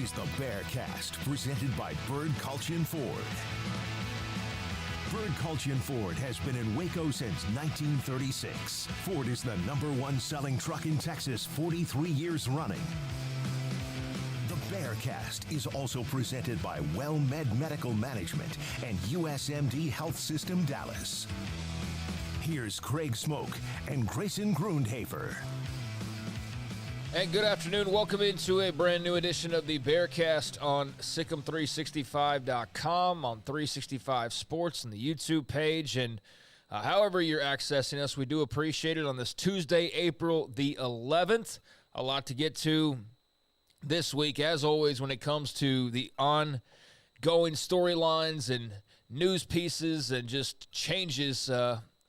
is the Bearcast, presented by Bird Culchion Ford. Bird Culchion Ford has been in Waco since 1936. Ford is the #1 selling truck in Texas 43 years running. The Bearcast is also presented by WellMed Medical Management and USMD Health System Dallas. Here's Craig Smoak and Grayson Grundhoefer. And good afternoon. Welcome into a brand new edition of the Bearcast on SicEm365.com, on 365 Sports, and the YouTube page. And however you're accessing us, we do appreciate it on this Tuesday, April the 11th. A lot to get to this week, as always, when it comes to the ongoing storylines and news pieces and just changes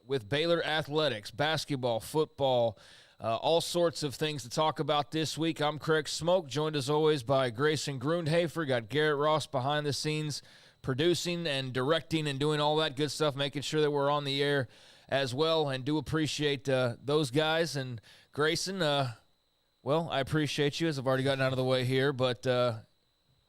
with Baylor athletics, basketball, football, all sorts of things to talk about this week. I'm Craig Smoak, joined as always by Grayson Grundhoefer. Got Garrett Ross behind the scenes, producing and directing and doing all that good stuff, making sure that we're on the air as well. And do appreciate those guys. And Grayson, well, I appreciate you, as I've already gotten out of the way here. But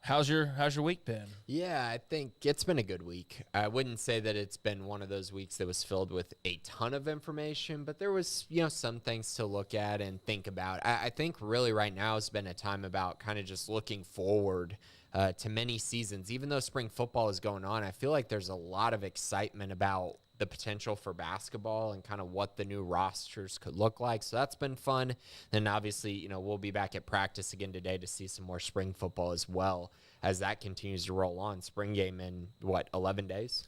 how's your week been? Yeah, I think it's been a good week. I wouldn't say that it's been one of those weeks that was filled with a ton of information, but there was, some things to look at and think about. I think really right now has been a time about kind of just looking forward to many seasons. Even though spring football is going on, I feel like there's a lot of excitement about the potential for basketball and kind of what the new rosters could look like. So that's been fun. Then obviously, we'll be back at practice again today to see some more spring football as well as that continues to roll on. Spring game in, 11 days?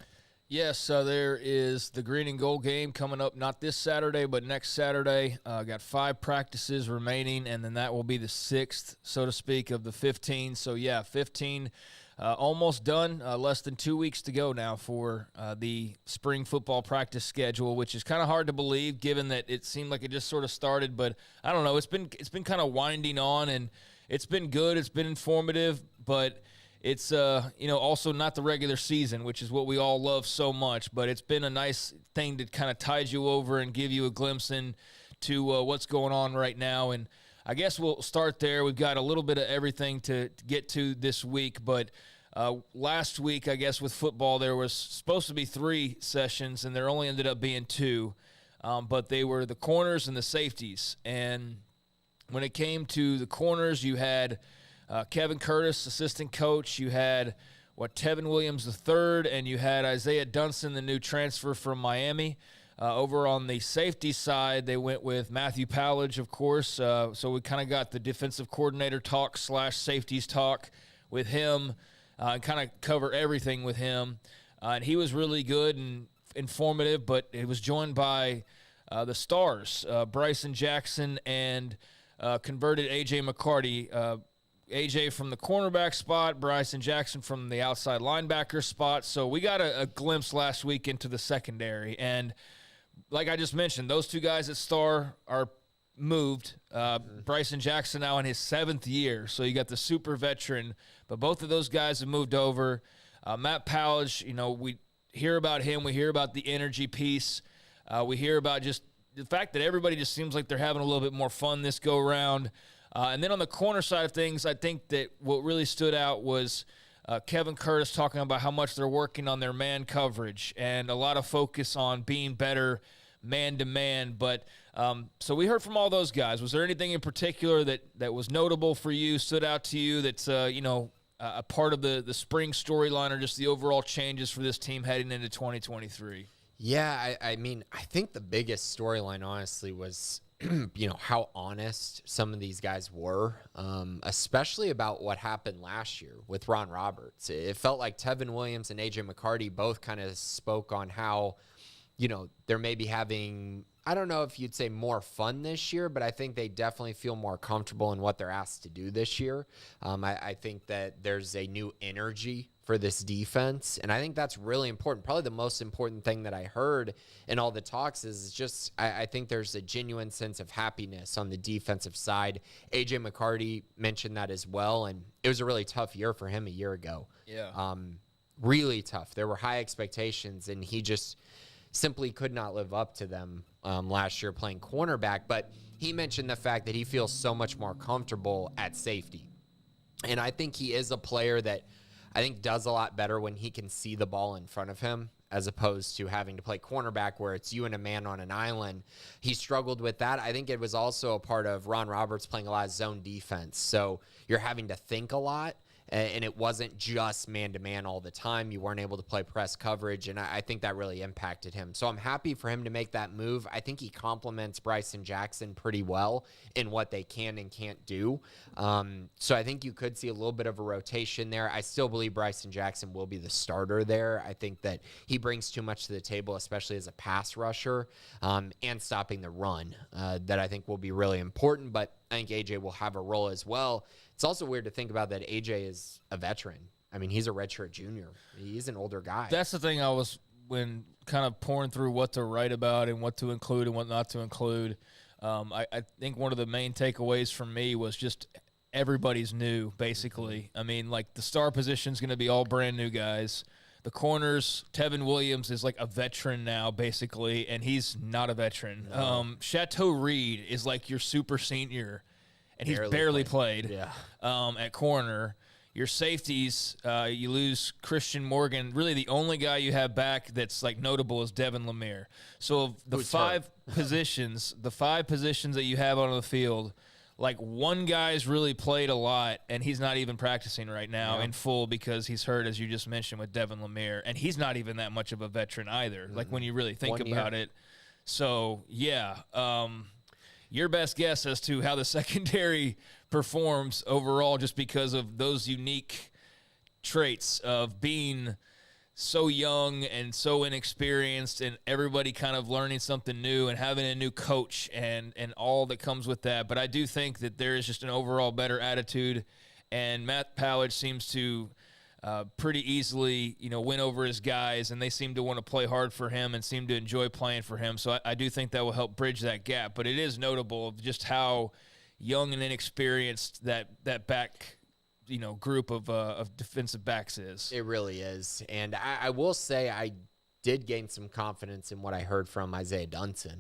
Yes, so there is the green and gold game coming up, not this Saturday, but next Saturday. Got 5 practices remaining, and then that will be the 6th, so to speak, of the 15. So, 15 almost done. Less than 2 weeks to go now for the spring football practice schedule, which is kind of hard to believe given that it seemed like it just sort of started. But I don't know. It's been kind of winding on, and it's been good. It's been informative, but it's also not the regular season, which is what we all love so much. But it's been a nice thing to kind of tide you over and give you a glimpse into what's going on right now. And I guess we'll start there. We've got a little bit of everything to get to this week. But last week, I guess, with football, there was supposed to be 3 sessions, and there only ended up being 2. But they were the corners and the safeties. And when it came to the corners, you had Kevin Curtis, assistant coach. You had Tevin Williams III, and you had Isaiah Dunson, the new transfer from Miami. Over on the safety side, they went with Matthew Powledge, of course. So we kind of got the defensive coordinator talk / safeties talk with him and kind of cover everything with him. And he was really good and informative, but it was joined by the stars, Bryson Jackson and converted A.J. McCarty. A.J. from the cornerback spot, Bryson Jackson from the outside linebacker spot. So we got a glimpse last week into the secondary. And like I just mentioned, those 2 guys at Star are moved. Bryson Jackson now in his 7th year. So you got the super veteran. But both of those guys have moved over. Matt Powledge, we hear about him. We hear about the energy piece. We hear about just the fact that everybody just seems like they're having a little bit more fun this go-around. And then on the corner side of things, I think that what really stood out was Kevin Curtis talking about how much they're working on their man coverage and a lot of focus on being better man-to-man. But so we heard from all those guys. Was there anything in particular that was notable for you, stood out to you, that's a part of the spring storyline or just the overall changes for this team heading into 2023? Yeah, I mean, I think the biggest storyline, honestly, was how honest some of these guys were, especially about what happened last year with Ron Roberts. It felt like Tevin Williams and A.J. McCarty both kind of spoke on how, they're maybe having, I don't know if you'd say more fun this year, but I think they definitely feel more comfortable in what they're asked to do this year. I think that there's a new energy for this defense, and I think that's really important. Probably the most important thing that I heard in all the talks is just I think there's a genuine sense of happiness on the defensive side. A.J. McCarty mentioned that as well, and it was a really tough year for him a year ago. Yeah. Really tough. There were high expectations, and he just simply could not live up to them last year playing cornerback. But he mentioned the fact that he feels so much more comfortable at safety. And I think he is a player that I think does a lot better when he can see the ball in front of him, as opposed to having to play cornerback where it's you and a man on an island. He struggled with that. I think it was also a part of Ron Roberts playing a lot of zone defense. So you're having to think a lot, and it wasn't just man-to-man all the time. You weren't able to play press coverage, and I think that really impacted him. So I'm happy for him to make that move. I think he complements Bryson Jackson pretty well in what they can and can't do. So I think you could see a little bit of a rotation there. I still believe Bryson Jackson will be the starter there. I think that he brings too much to the table, especially as a pass rusher, and stopping the run, that I think will be really important. But I think AJ will have a role as well. It's also weird to think about that AJ is a veteran. I mean, he's a redshirt junior. He's an older guy. That's the thing when kind of pouring through what to write about and what to include and what not to include. I think one of the main takeaways from me was just everybody's new, basically. I mean, like the star position is going to be all brand new guys. The corners, Tevin Williams is like a veteran now, basically, and he's not a veteran. No. Chateau Reed is like your super senior, and he's barely played at corner. Your safeties, you lose Christian Morgan. Really, the only guy you have back that's like notable is Devin Lemire. So the five positions that you have on the field, like one guy's really played a lot, and he's not even practicing right now in full because he's hurt, as you just mentioned, with Devin Lemire, and he's not even that much of a veteran either. Like when you really think about it. So your best guess as to how the secondary performs overall, just because of those unique traits of being so young and so inexperienced, and everybody kind of learning something new and having a new coach and all that comes with that. But I do think that there is just an overall better attitude, and Matt Powledge seems to pretty easily, win over his guys, and they seem to want to play hard for him and seem to enjoy playing for him. So I do think that will help bridge that gap. But it is notable of just how young and inexperienced that back group of defensive backs is. It really is. And I will say I did gain some confidence in what I heard from Isaiah Dunson.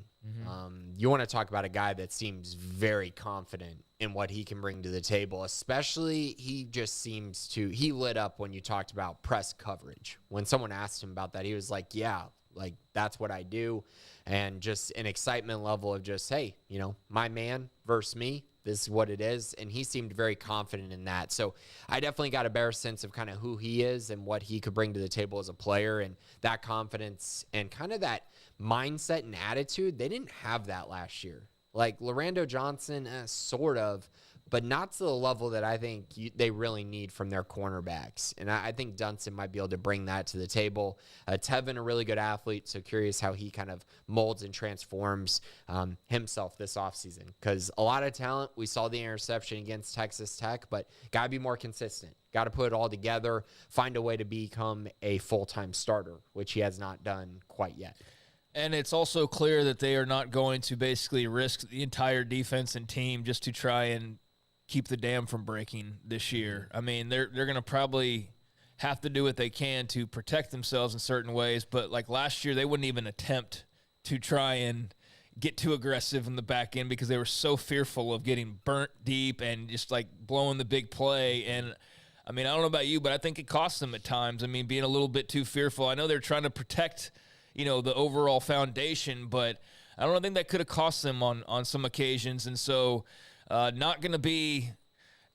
You want to talk about a guy that seems very confident in what he can bring to the table, especially he lit up when you talked about press coverage. When someone asked him about that, he was like, yeah, like that's what I do. And just an excitement level of just, hey, my man versus me. This is what it is, and he seemed very confident in that. So I definitely got a better sense of kind of who he is and what he could bring to the table as a player, and that confidence and kind of that mindset and attitude. They didn't have that last year. Like Lorando Johnson, sort of, but not to the level that I think they really need from their cornerbacks. And I think Dunson might be able to bring that to the table. Tevin, a really good athlete, so curious how he kind of molds and transforms himself this offseason. Because a lot of talent, we saw the interception against Texas Tech, but got to be more consistent. Got to put it all together, find a way to become a full-time starter, which he has not done quite yet. And it's also clear that they are not going to basically risk the entire defense and team just to try and keep the dam from breaking this year. I mean, they're going to probably have to do what they can to protect themselves in certain ways, but like last year, they wouldn't even attempt to try and get too aggressive in the back end because they were so fearful of getting burnt deep and just like blowing the big play. And I mean, I don't know about you, but I think it cost them at times. I mean, being a little bit too fearful. I know they're trying to protect, the overall foundation, but I don't think that could have cost them on some occasions. And so not going to be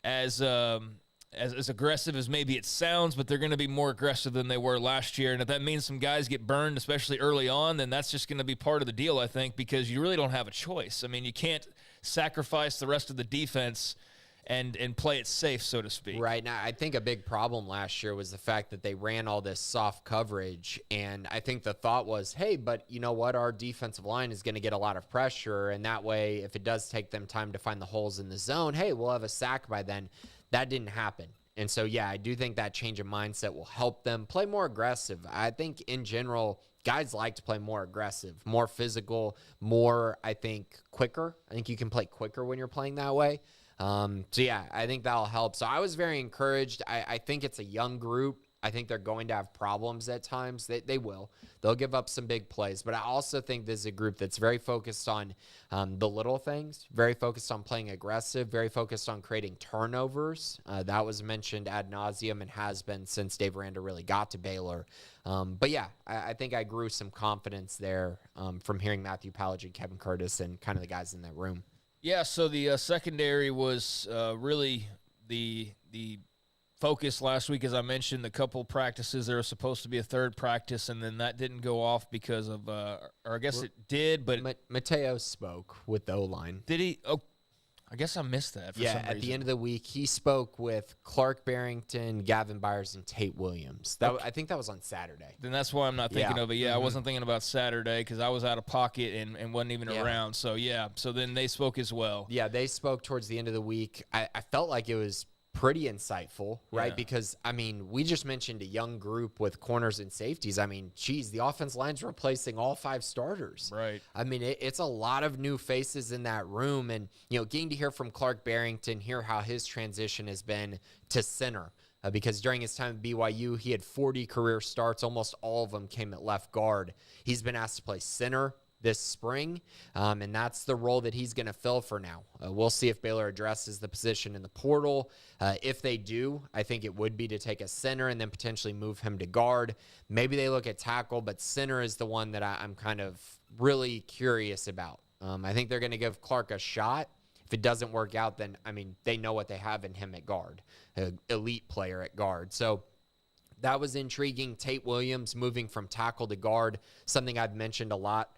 as aggressive as maybe it sounds, but they're going to be more aggressive than they were last year. And if that means some guys get burned, especially early on, then that's just going to be part of the deal, I think, because you really don't have a choice. I mean, you can't sacrifice the rest of the defense and play it safe, so to speak. Right. Now, I think a big problem last year was the fact that they ran all this soft coverage, and I think the thought was, hey, but you know what? Our defensive line is going to get a lot of pressure, and that way, if it does take them time to find the holes in the zone, hey, we'll have a sack by then. That didn't happen. And so, yeah, I do think that change of mindset will help them play more aggressive. I think, in general, guys like to play more aggressive, more physical, more, I think, quicker. I think you can play quicker when you're playing that way. So, yeah, I think that'll help. So I was very encouraged. I think it's a young group. I think they're going to have problems at times. They will. They'll give up some big plays. But I also think this is a group that's very focused on the little things, very focused on playing aggressive, very focused on creating turnovers. That was mentioned ad nauseum and has been since Dave Aranda really got to Baylor. But yeah, I think I grew some confidence there from hearing Matthew Palage and Kevin Curtis and kind of the guys in that room. Yeah, so the secondary was really the focus last week. As I mentioned, the couple practices, there was supposed to be a third practice, and then that didn't go off because of, or I guess it did, but Mateo spoke with the O-line. Did he? Oh, I guess I missed that for some reason. At the end of the week, he spoke with Clark Barrington, Gavin Byers, and Tate Williams. I think that was on Saturday. Then that's why I'm not thinking of it. Yeah, I wasn't thinking about Saturday because I was out of pocket and wasn't even around. So, so then they spoke as well. Yeah, they spoke towards the end of the week. I felt like it was pretty insightful, right? Yeah. Because, I mean, we just mentioned a young group with corners and safeties. I mean, geez, the offense line's replacing all 5 starters. Right. I mean, it's a lot of new faces in that room. And, getting to hear from Clark Barrington, hear how his transition has been to center. Because during his time at BYU, he had 40 career starts. Almost all of them came at left guard. He's been asked to play center this spring, and that's the role that he's going to fill for now. We'll see if Baylor addresses the position in the portal. If they do, I think it would be to take a center and then potentially move him to guard. Maybe they look at tackle, but center is the one that I'm kind of really curious about. I think they're going to give Clark a shot. If it doesn't work out, then, I mean, they know what they have in him at guard, an elite player at guard. So that was intriguing. Tate Williams moving from tackle to guard, something I've mentioned a lot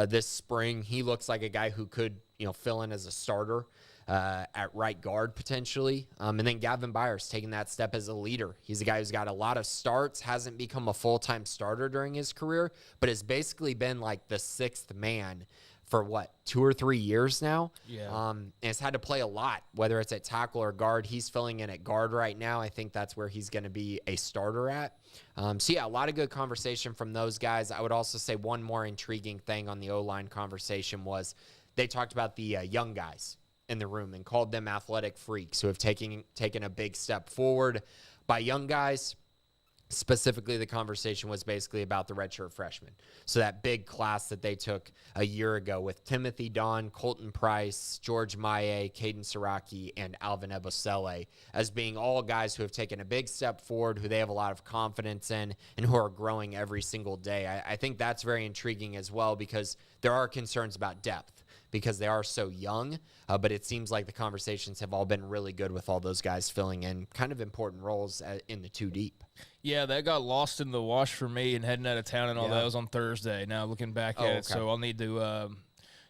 this spring. He looks like a guy who could, fill in as a starter at right guard potentially. And then Gavin Byers taking that step as a leader. He's a guy who's got a lot of starts, hasn't become a full-time starter during his career, but has basically been like the 6th man for 2 or 3 years now. Yeah. And has had to play a lot, whether it's at tackle or guard. He's filling in at guard right now. I think that's where he's going to be a starter at. So yeah, a lot of good conversation from those guys. I would also say one more intriguing thing on the O-line conversation was they talked about the young guys in the room and called them athletic freaks who have taken a big step forward. By young guys, specifically, the conversation was basically about the redshirt freshmen. So that big class that they took a year ago with Timothy Don, Colton Price, George Maye, Caden Siraki, and Alvin Ebosele as being all guys who have taken a big step forward, who they have a lot of confidence in, and who are growing every single day. I think that's very intriguing as well because there are concerns about depth because they are so young, but it seems like the conversations have all been really good with all those guys filling in kind of important roles in the 2 deep. Yeah, that got lost in the wash for me and heading out of town and all that. Was on Thursday. Now looking back at it, so I'll need to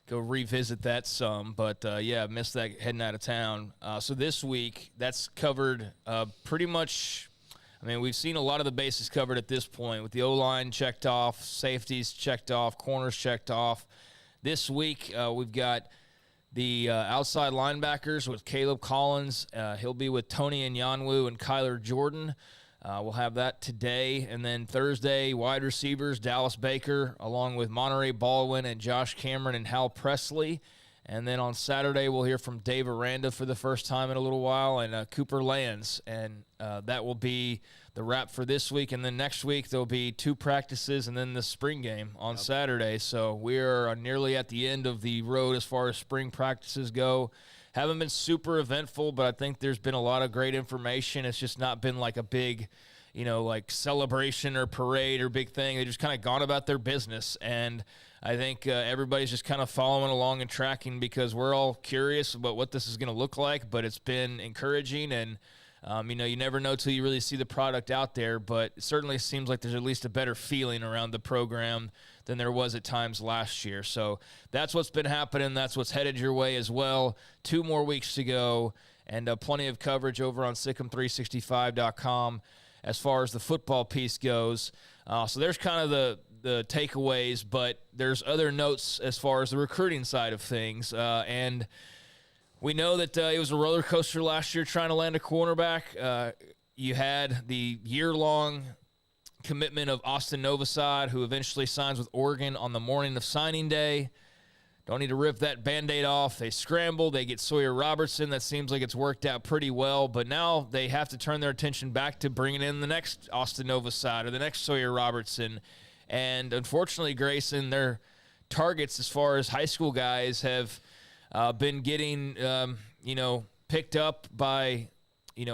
go revisit that some. But, I missed that heading out of town. So this week, that's covered pretty much. I mean, we've seen a lot of the bases covered at this point with the O-line checked off, safeties checked off, corners checked off. This week, we've got the outside linebackers with Caleb Collins. He'll be with Tony Nyanwu and Kyler Jordan. We'll have that today. And then Thursday, wide receivers, Dallas Baker, along with Monterey Baldwin and Josh Cameron and Hal Presley. And then on Saturday, we'll hear from Dave Aranda for the first time in a little while and Cooper Lands. And that will be the wrap for this week. And then next week, there'll be 2 practices and then the spring game on Saturday. So we're nearly at the end of the road as far as spring practices go. Haven't been super eventful, but I think there's been a lot of great information. It's just not been like a big, like celebration or parade or big thing. They just kind of gone about their business. And I think everybody's just kind of following along and tracking because we're all curious about what this is going to look like, but it's been encouraging. And, you never know till you really see the product out there, but it certainly seems like there's at least a better feeling around the program than there was at times last year. So that's what's been happening. That's what's headed your way as well. 2 more weeks to go and plenty of coverage over on SicEm365.com as far as the football piece goes. So there's kind of the takeaways, but there's other notes as far as the recruiting side of things. And we know that it was a roller coaster last year trying to land a cornerback. You had the year-long commitment of Austin Novosad, who eventually signs with Oregon on the morning of signing day. don't need to rip that Band-Aid off. They scramble. They get Sawyer Robertson. That seems like it's worked out pretty well. But now they have to turn their attention back to bringing in the next Austin Novosad or the next Sawyer Robertson. And unfortunately, Grayson, their targets as far as high school guys have been getting, picked up by,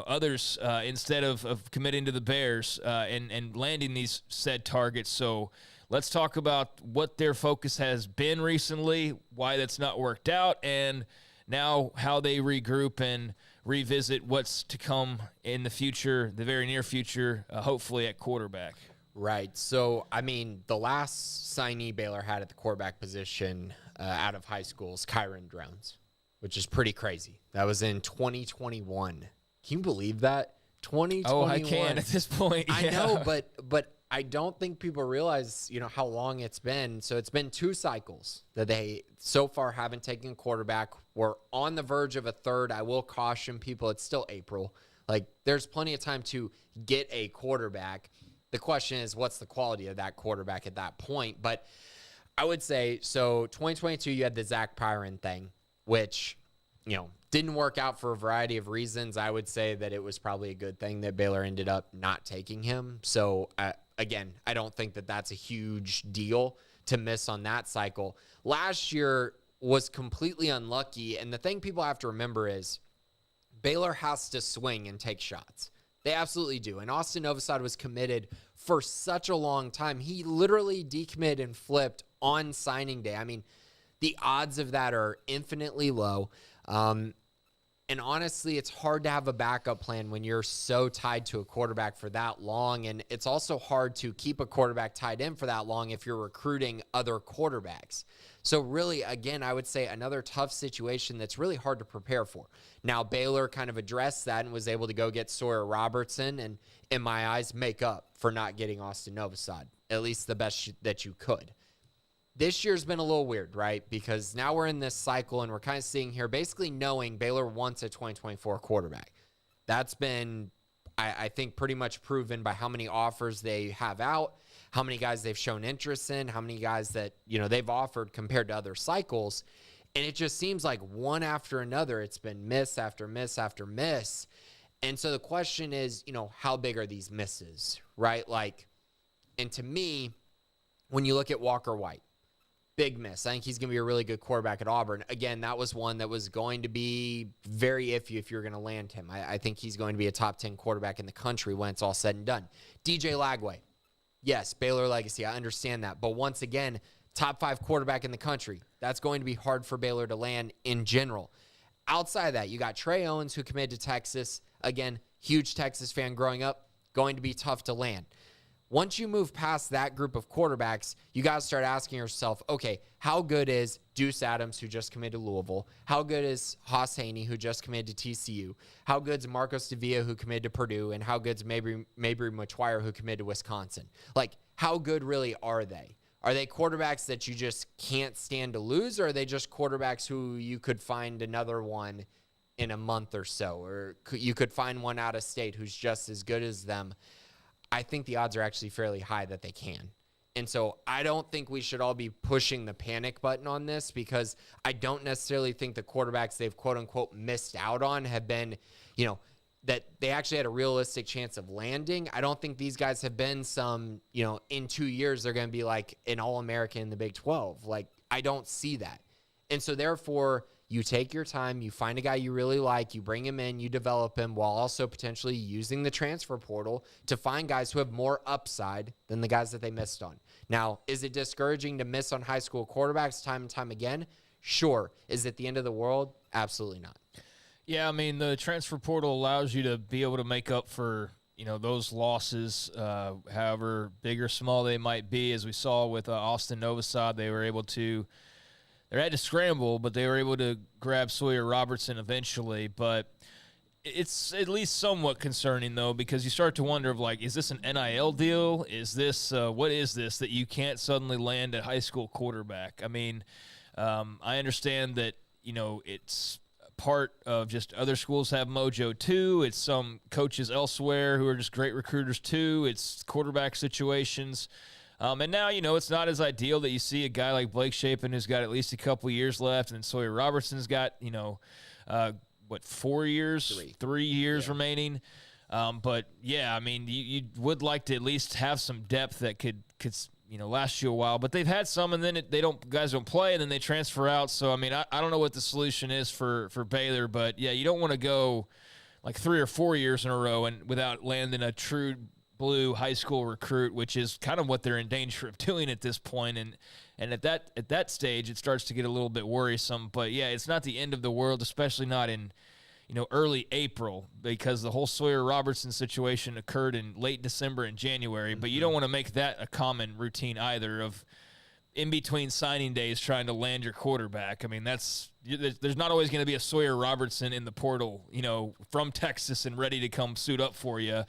others instead of committing to the Bears and landing these said targets. So let's talk about what their focus has been recently, why that's not worked out, and now how they regroup and revisit what's to come in the future, the very near future, hopefully at quarterback. Right. So, the last signee Baylor had at the quarterback position out of high school is Kyron Drones, which is pretty crazy. That was in 2021. Can you believe that? 2021. Oh, I can at this point. Yeah. I know, but I don't think people realize, how long it's been. So it's been 2 cycles that they so far haven't taken a quarterback. We're on the verge of a third. I will caution people, it's still April. Like, there's plenty of time to get a quarterback. The question is, what's the quality of that quarterback at that point? But I would say, so 2022, you had the Zach Pyron thing, which, didn't work out for a variety of reasons. I would say that it was probably a good thing that Baylor ended up not taking him. So, again, I don't think that that's a huge deal to miss on that cycle. Last year was completely unlucky, and the thing people have to remember is Baylor has to swing and take shots. They absolutely do. And Austin Novosad was committed for such a long time. He literally decommitted and flipped on signing day. The odds of that are infinitely low. And honestly, it's hard to have a backup plan when you're so tied to a quarterback for that long. And it's also hard to keep a quarterback tied in for that long if you're recruiting other quarterbacks. So really, again, I would say another tough situation that's really hard to prepare for. Now, Baylor kind of addressed that and was able to go get Sawyer Robertson and, in my eyes, make up for not getting Austin Novosad, at least the best that you could. This year's been a little weird, right? Because now we're in this cycle and we're kind of seeing here, basically knowing Baylor wants a 2024 quarterback. That's been, I think, pretty much proven by how many offers they have out, how many guys they've shown interest in, how many guys that, they've offered compared to other cycles. And it just seems like one after another, it's been miss after miss after miss. And so the question is, how big are these misses, right? And to me, when you look at Walker White, big miss. I think he's going to be a really good quarterback at Auburn. Again, that was one that was going to be very iffy if you're going to land him. I think he's going to be a top 10 quarterback in the country when it's all said and done. DJ Lagway, yes, Baylor legacy. I understand that. But once again, top 5 quarterback in the country. That's going to be hard for Baylor to land in general. Outside of that, you got Trey Owens, who committed to Texas. Again, huge Texas fan growing up. Going to be tough to land. Once you move past that group of quarterbacks, you got to start asking yourself, okay, how good is Deuce Adams, who just committed to Louisville? How good is Haas Haney, who just committed to TCU? How good's Marcos Davia, who committed to Purdue? And how good's Mabry Maguire, who committed to Wisconsin? How good really are they? Are they quarterbacks that you just can't stand to lose, or are they just quarterbacks who you could find another one in a month or so? Or you could find one out of state who's just as good as them? I think the odds are actually fairly high that they can. And so I don't think we should all be pushing the panic button on this, because I don't necessarily think the quarterbacks they've quote unquote missed out on have been, that they actually had a realistic chance of landing. I don't think these guys have been some, in 2 years, they're going to be like an All-American in the Big 12. I don't see that. And so therefore, you take your time, you find a guy you really like, you bring him in, you develop him, while also potentially using the transfer portal to find guys who have more upside than the guys that they missed on. Now, is it discouraging to miss on high school quarterbacks time and time again? Sure. Is it the end of the world? Absolutely not. Yeah, the transfer portal allows you to be able to make up for, those losses, however big or small they might be. As we saw with Austin Novosad, they had to scramble, but they were able to grab Sawyer Robertson eventually. But it's at least somewhat concerning, though, because you start to wonder is this an NIL deal? Is this what is this that you can't suddenly land a high school quarterback? I understand that, it's part of just other schools have mojo too. It's some coaches elsewhere who are just great recruiters too. It's quarterback situations. And now, it's not as ideal that you see a guy like Blake Shapen who's got at least a couple years left, and Sawyer Robertson's got, 4 years? 3 years remaining. But, yeah, I mean, you would like to at least have some depth that could last you a while. But they've had some, and then guys don't play, and then they transfer out. So, I mean, I don't know what the solution is for Baylor. But, yeah, you don't want to go like 3 or 4 years in a row and without landing a true blue high school recruit, which is kind of what they're in danger of doing at this point. And at that stage, it starts to get a little bit worrisome. But yeah, it's not the end of the world, especially not in early April, because the whole Sawyer Robertson situation occurred in late December and January. But you don't want to make that a common routine either, of in between signing days trying to land your quarterback. I mean, there's not always going to be a Sawyer Robertson in the portal, from Texas and ready to come suit up for you.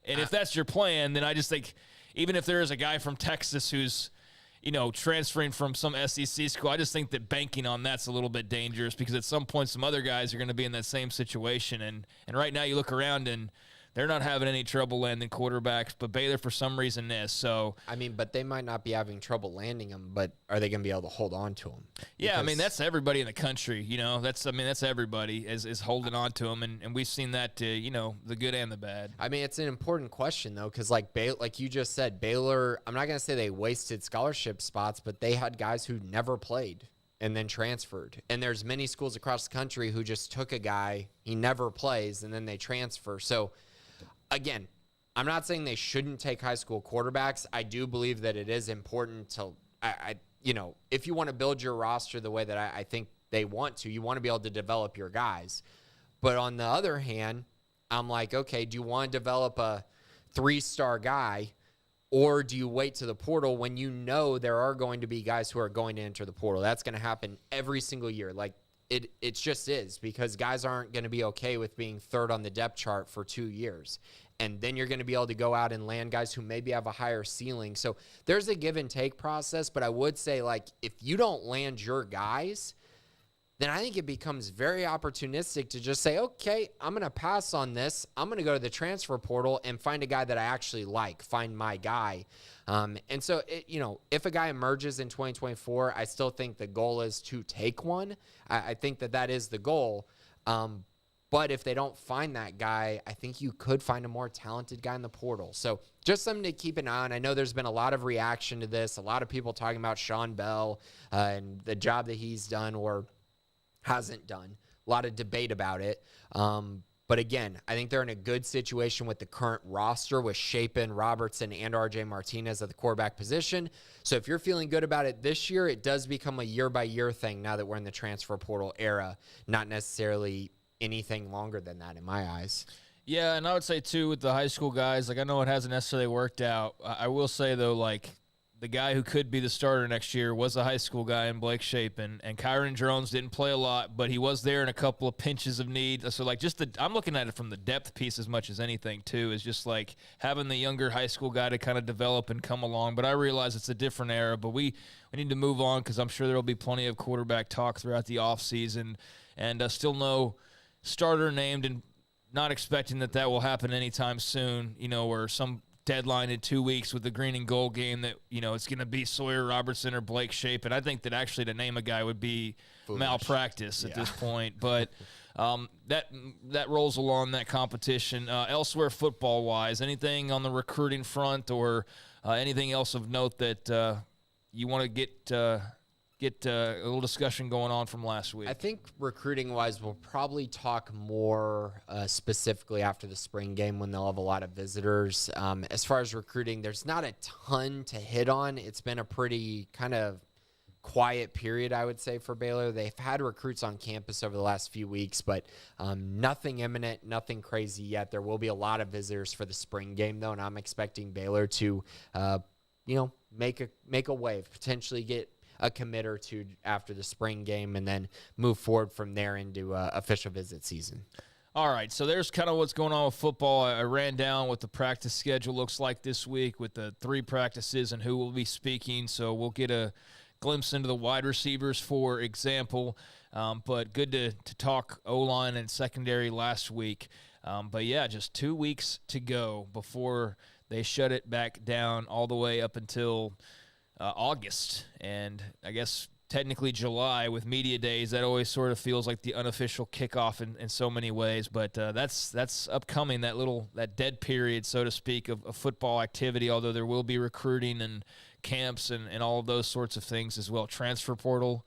And if that's your plan, then I just think even if there is a guy from Texas who's, transferring from some SEC school, I just think that banking on that's a little bit dangerous, because at some point some other guys are going to be in that same situation. And right now you look around and they're not having any trouble landing quarterbacks, but Baylor for some reason is. So I mean, but they might not be having trouble landing them, but are they going to be able to hold on to them? Yeah, I mean, that's everybody in the country, that's everybody is holding on to them, and we've seen that, the good and the bad. I mean, it's an important question, though, because like you just said, Baylor, I'm not going to say they wasted scholarship spots, but they had guys who never played and then transferred. And there's many schools across the country who just took a guy, he never plays, and then they transfer. So, again, I'm not saying they shouldn't take high school quarterbacks. I do believe that it is important to, if you want to build your roster the way that I think they want to, you want to be able to develop your guys. But on the other hand, I'm like, okay, do you want to develop a 3-star guy, or do you wait to the portal when you know there are going to be guys who are going to enter the portal? That's going to happen every single year. Like, It just is, because guys aren't going to be okay with being third on the depth chart for 2 years. And then you're going to be able to go out and land guys who maybe have a higher ceiling. So there's a give and take process, but I would say, like, if you don't land your guys, then I think it becomes very opportunistic to just say, okay, I'm going to pass on this. I'm going to go to the transfer portal and find a guy that I actually like, find my guy. And so, if a guy emerges in 2024, I still think the goal is to take one. I think that is the goal. But if they don't find that guy, I think you could find a more talented guy in the portal. So just something to keep an eye on. I know there's been a lot of reaction to this, a lot of people talking about Sean Bell and the job that he's done or hasn't done. A lot of debate about it. But again, I think they're in a good situation with the current roster with Shapen, Robertson, and RJ Martinez at the quarterback position. So if you're feeling good about it this year, it does become a year-by-year thing now that we're in the transfer portal era, not necessarily anything longer than that in my eyes. Yeah, and I would say, too, with the high school guys, like, I know it hasn't necessarily worked out. I will say, though, like, the guy who could be the starter next year was a high school guy in Blake Shapen, and Kyron Jones didn't play a lot, but he was there in a couple of pinches of need. So, like, I'm looking at it from the depth piece as much as anything, too, is just, like, having the younger high school guy to kind of develop and come along. But I realize it's a different era, but we need to move on, because I'm sure there will be plenty of quarterback talk throughout the offseason, and still no starter named, and not expecting that will happen anytime soon, or some deadline in 2 weeks with the green and gold game that, it's going to be Sawyer Robertson or Blake Shapen. I think that actually to name a guy would be foolish malpractice at this point. But that rolls along, that competition. Elsewhere football-wise, anything on the recruiting front or anything else of note that you want to get a little discussion going on from last week? I think recruiting-wise, we'll probably talk more specifically after the spring game when they'll have a lot of visitors. As far as recruiting, there's not a ton to hit on. It's been a pretty kind of quiet period, I would say, for Baylor. They've had recruits on campus over the last few weeks, but nothing imminent, nothing crazy yet. There will be a lot of visitors for the spring game, though, and I'm expecting Baylor to, make a wave, potentially get a commit or two after the spring game, and then move forward from there into official visit season. All right, so there's kind of what's going on with football. I ran down what the practice schedule looks like this week with the 3 practices and who will be speaking, so we'll get a glimpse into the wide receivers, for example. But good to talk O-line and secondary last week. But, yeah, just 2 weeks to go before they shut it back down all the way up until August, and I guess technically July with media days. That always sort of feels like the unofficial kickoff in so many ways, but that's upcoming, that dead period, so to speak, of football activity, although there will be recruiting and camps and all of those sorts of things as well. Transfer portal.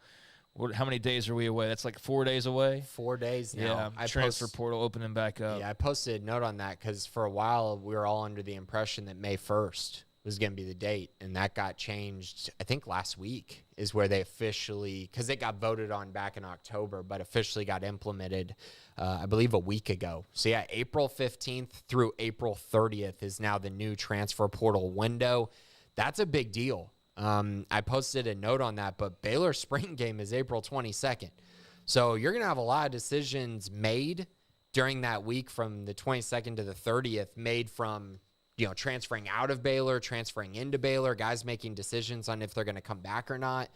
How many days are we away? That's like 4 days away? 4 days now. Yeah, transfer portal opening back up. Yeah, I posted a note on that because for a while we were all under the impression that May 1st was going to be the date, and that got changed, I think last week is where they officially, because it got voted on back in October, but officially got implemented, I believe, a week ago. So, yeah, April 15th through April 30th is now the new transfer portal window. That's a big deal. I posted a note on that, but Baylor's spring game is April 22nd. So you're going to have a lot of decisions made during that week from the 22nd to the 30th, made from, transferring out of Baylor, transferring into Baylor, guys making decisions on if they're going to come back or not.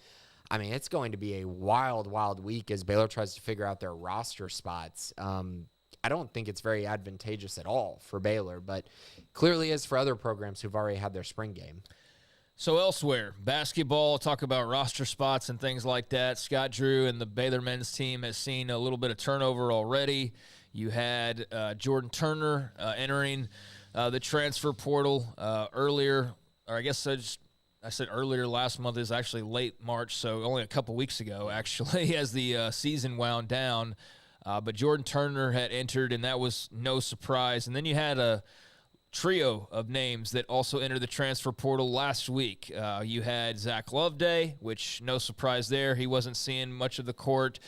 I mean, it's going to be a wild, wild week as Baylor tries to figure out their roster spots. I don't think it's very advantageous at all for Baylor, but clearly is for other programs who've already had their spring game. So elsewhere, basketball, talk about roster spots and things like that. Scott Drew and the Baylor men's team has seen a little bit of turnover already. You had Jordan Turner entering the transfer portal earlier, or I guess I said earlier, last month is actually late March, so only a couple weeks ago, actually, as the season wound down. But Jordan Turner had entered, and that was no surprise. And then you had a trio of names that also entered the transfer portal last week. You had Zach Loveday, which no surprise there. He wasn't seeing much of the court.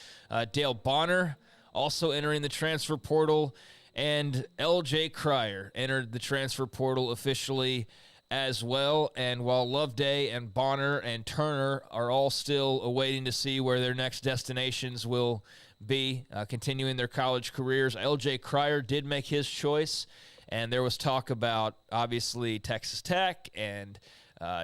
Dale Bonner also entering the transfer portal. And L.J. Cryer entered the transfer portal officially as well. And while Loveday and Bonner and Turner are all still awaiting to see where their next destinations will be, continuing their college careers, L.J. Cryer did make his choice. And there was talk about, obviously, Texas Tech, and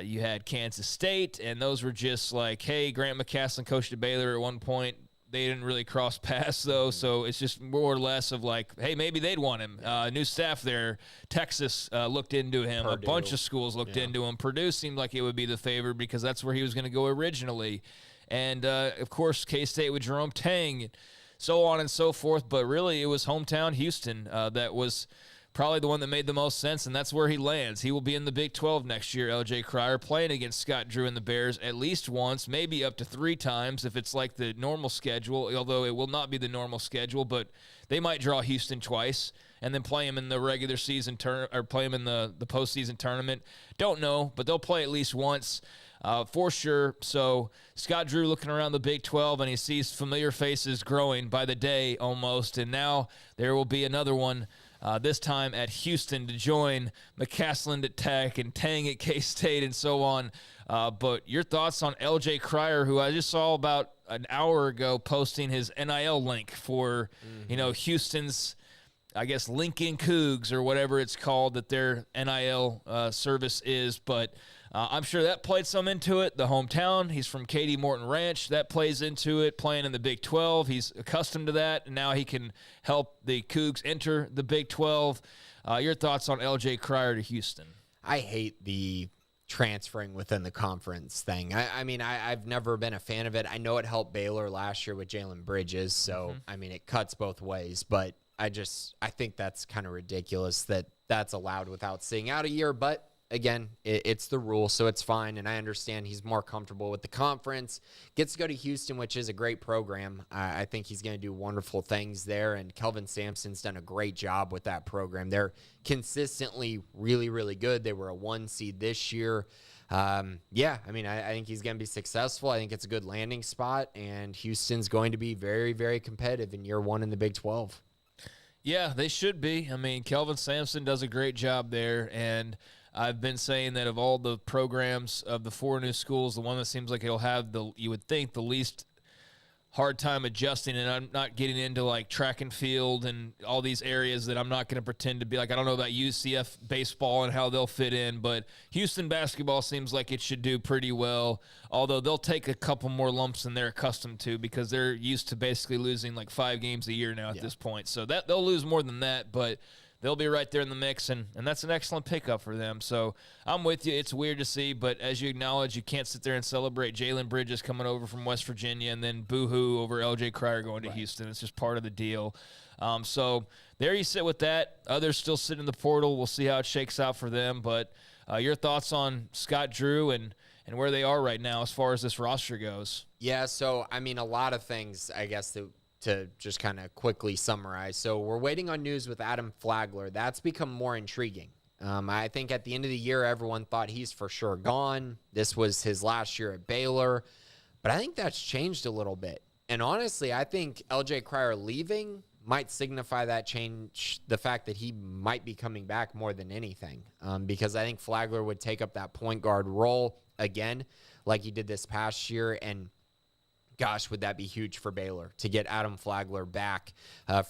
you had Kansas State, and those were just like, hey, Grant McCasland coached at Baylor at one point. They didn't really cross paths, though, so it's just more or less of like, hey, maybe they'd want him. New staff there. Texas looked into him. Purdue. A bunch of schools looked into him. Purdue seemed like it would be the favorite because that's where he was going to go originally. And, of course, K-State with Jerome Tang, so on and so forth. But really it was hometown Houston that was probably the one that made the most sense, and that's where he lands. He will be in the Big 12 next year, L.J. Cryer, playing against Scott Drew and the Bears at least once, maybe up to 3 times if it's like the normal schedule, although it will not be the normal schedule, but they might draw Houston twice and then play him in the regular season or play him in the postseason tournament. Don't know, but they'll play at least once. For sure. So Scott Drew looking around the Big 12, and he sees familiar faces growing by the day almost, and now there will be another one, this time at Houston, to join McCasland at Tech and Tang at K-State and so on. But your thoughts on L.J. Cryer, who I just saw about an hour ago posting his NIL link for, Houston's, I guess, Lincoln Cougs or whatever it's called that their NIL service is. But I'm sure that played some into it. The hometown, he's from Katy Morton Ranch. That plays into it, playing in the Big 12. He's accustomed to that, and now he can help the Cougs enter the Big 12. Your thoughts on L.J. Cryer to Houston? I hate the transferring within the conference thing. I've never been a fan of it. I know it helped Baylor last year with Jalen Bridges, so, it cuts both ways. But I think that's kind of ridiculous that that's allowed without sitting out a year, but again, it's the rule, so it's fine, and I understand he's more comfortable with the conference. Gets to go to Houston, which is a great program. I think he's going to do wonderful things there, and Kelvin Sampson's done a great job with that program. They're consistently really, really good. They were a 1 seed this year. I think he's going to be successful. I think it's a good landing spot, and Houston's going to be very, very competitive in year 1 in the Big 12. Yeah, they should be. Kelvin Sampson does a great job there, and I've been saying that of all the programs of the 4 new schools, the one that seems like it'll have you would think, the least hard time adjusting, and I'm not getting into like track and field and all these areas that I'm not going to pretend to be like. I don't know about UCF baseball and how they'll fit in, but Houston basketball seems like it should do pretty well, although they'll take a couple more lumps than they're accustomed to because they're used to basically losing like 5 games a year now at this point. So that they'll lose more than that, but they'll be right there in the mix, and that's an excellent pickup for them. So I'm with you. It's weird to see, but as you acknowledge, you can't sit there and celebrate Jalen Bridges coming over from West Virginia and then boo-hoo over L.J. Cryer going to Houston. It's just part of the deal. So there you sit with that. Others still sit in the portal. We'll see how it shakes out for them. But your thoughts on Scott Drew and where they are right now as far as this roster goes? Yeah, so, I mean, a lot of things, I guess, to just kind of quickly summarize. So we're waiting on news with Adam Flagler. That's become more intriguing. I think at the end of the year, everyone thought he's for sure gone. This was his last year at Baylor. But I think that's changed a little bit. And honestly, I think L.J. Cryer leaving might signify that change, the fact that he might be coming back more than anything. Because I think Flagler would take up that point guard role again, like he did this past year. And gosh, would that be huge for Baylor to get Adam Flagler back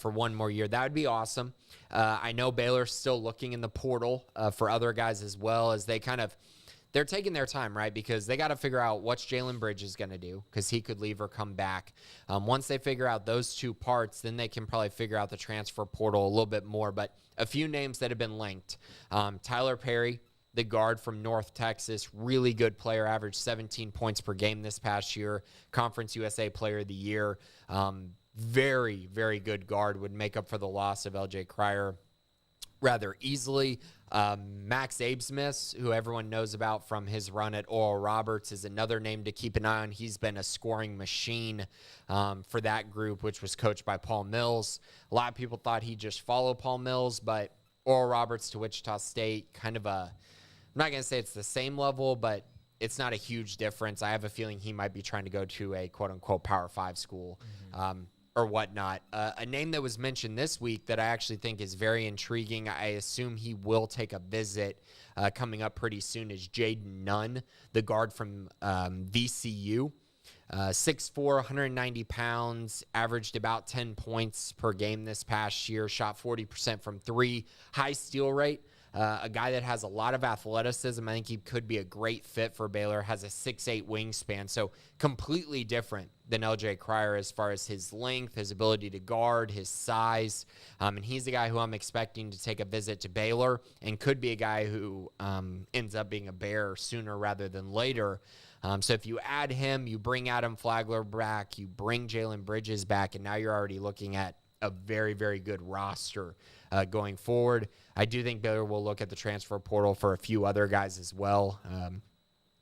for one more year? That would be awesome. I know Baylor's still looking in the portal for other guys as well, as they're taking their time, right? Because they got to figure out what's Jalen Bridges going to do, because he could leave or come back. Once they figure out those two parts, then they can probably figure out the transfer portal a little bit more. But a few names that have been linked. Tyler Perry, the guard from North Texas, really good player, averaged 17 points per game this past year, Conference USA Player of the Year. Very, very good guard, would make up for the loss of L.J. Cryer rather easily. Max Abesmith, who everyone knows about from his run at Oral Roberts, is another name to keep an eye on. He's been a scoring machine for that group, which was coached by Paul Mills. A lot of people thought he'd just follow Paul Mills, but Oral Roberts to Wichita State, kind of I'm not going to say it's the same level, but it's not a huge difference. I have a feeling he might be trying to go to a quote-unquote Power 5 school or whatnot. A name that was mentioned this week that I actually think is very intriguing, I assume he will take a visit coming up pretty soon, is Jaden Nunn, the guard from VCU. 6'4", 190 pounds, averaged about 10 points per game this past year, shot 40% from three, high steal rate. A guy that has a lot of athleticism. I think he could be a great fit for Baylor, has a 6'8" wingspan, so completely different than L.J. Cryer as far as his length, his ability to guard, his size. And he's the guy who I'm expecting to take a visit to Baylor and could be a guy who ends up being a Bear sooner rather than later. So if you add him, you bring Adam Flagler back, you bring Jalen Bridges back, and now you're already looking at a very, very good roster going forward. I do think Baylor will look at the transfer portal for a few other guys as well,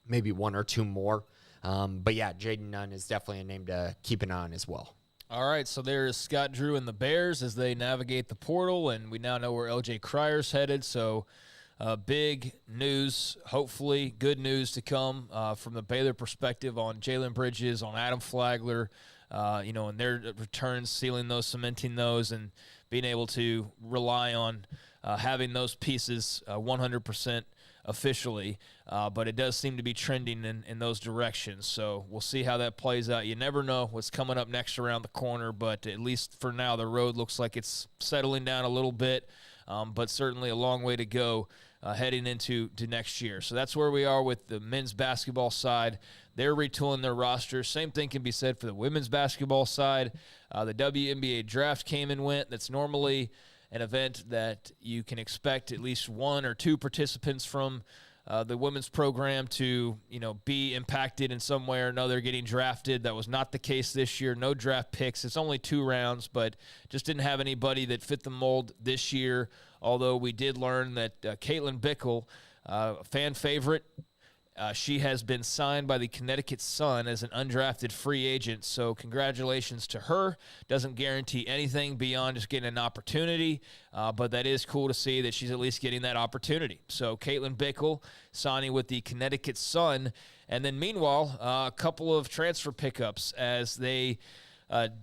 maybe one or two more. But yeah, Jaden Nunn is definitely a name to keep an eye on as well. All right, so there's Scott Drew and the Bears as they navigate the portal, and we now know where L.J. Cryer's headed. So big news, hopefully good news to come from the Baylor perspective on Jalen Bridges, on Adam Flagler, and their returns, sealing those, cementing those, and being able to rely on having those pieces 100% officially. But it does seem to be trending in those directions. So we'll see how that plays out. You never know what's coming up next around the corner, but at least for now, the road looks like it's settling down a little bit, but certainly a long way to go heading into next year. So that's where we are with the men's basketball side. They're retooling their roster. Same thing can be said for the women's basketball side. The WNBA draft came and went. That's normally an event that you can expect at least one or two participants from the women's program to, be impacted in some way or another getting drafted. That was not the case this year. No draft picks. It's only 2 rounds, but just didn't have anybody that fit the mold this year, although we did learn that Caitlin Bickle, a fan favorite, she has been signed by the Connecticut Sun as an undrafted free agent, so congratulations to her. Doesn't guarantee anything beyond just getting an opportunity, but that is cool to see that she's at least getting that opportunity. So Caitlin Bickle signing with the Connecticut Sun, and then meanwhile, a couple of transfer pickups as they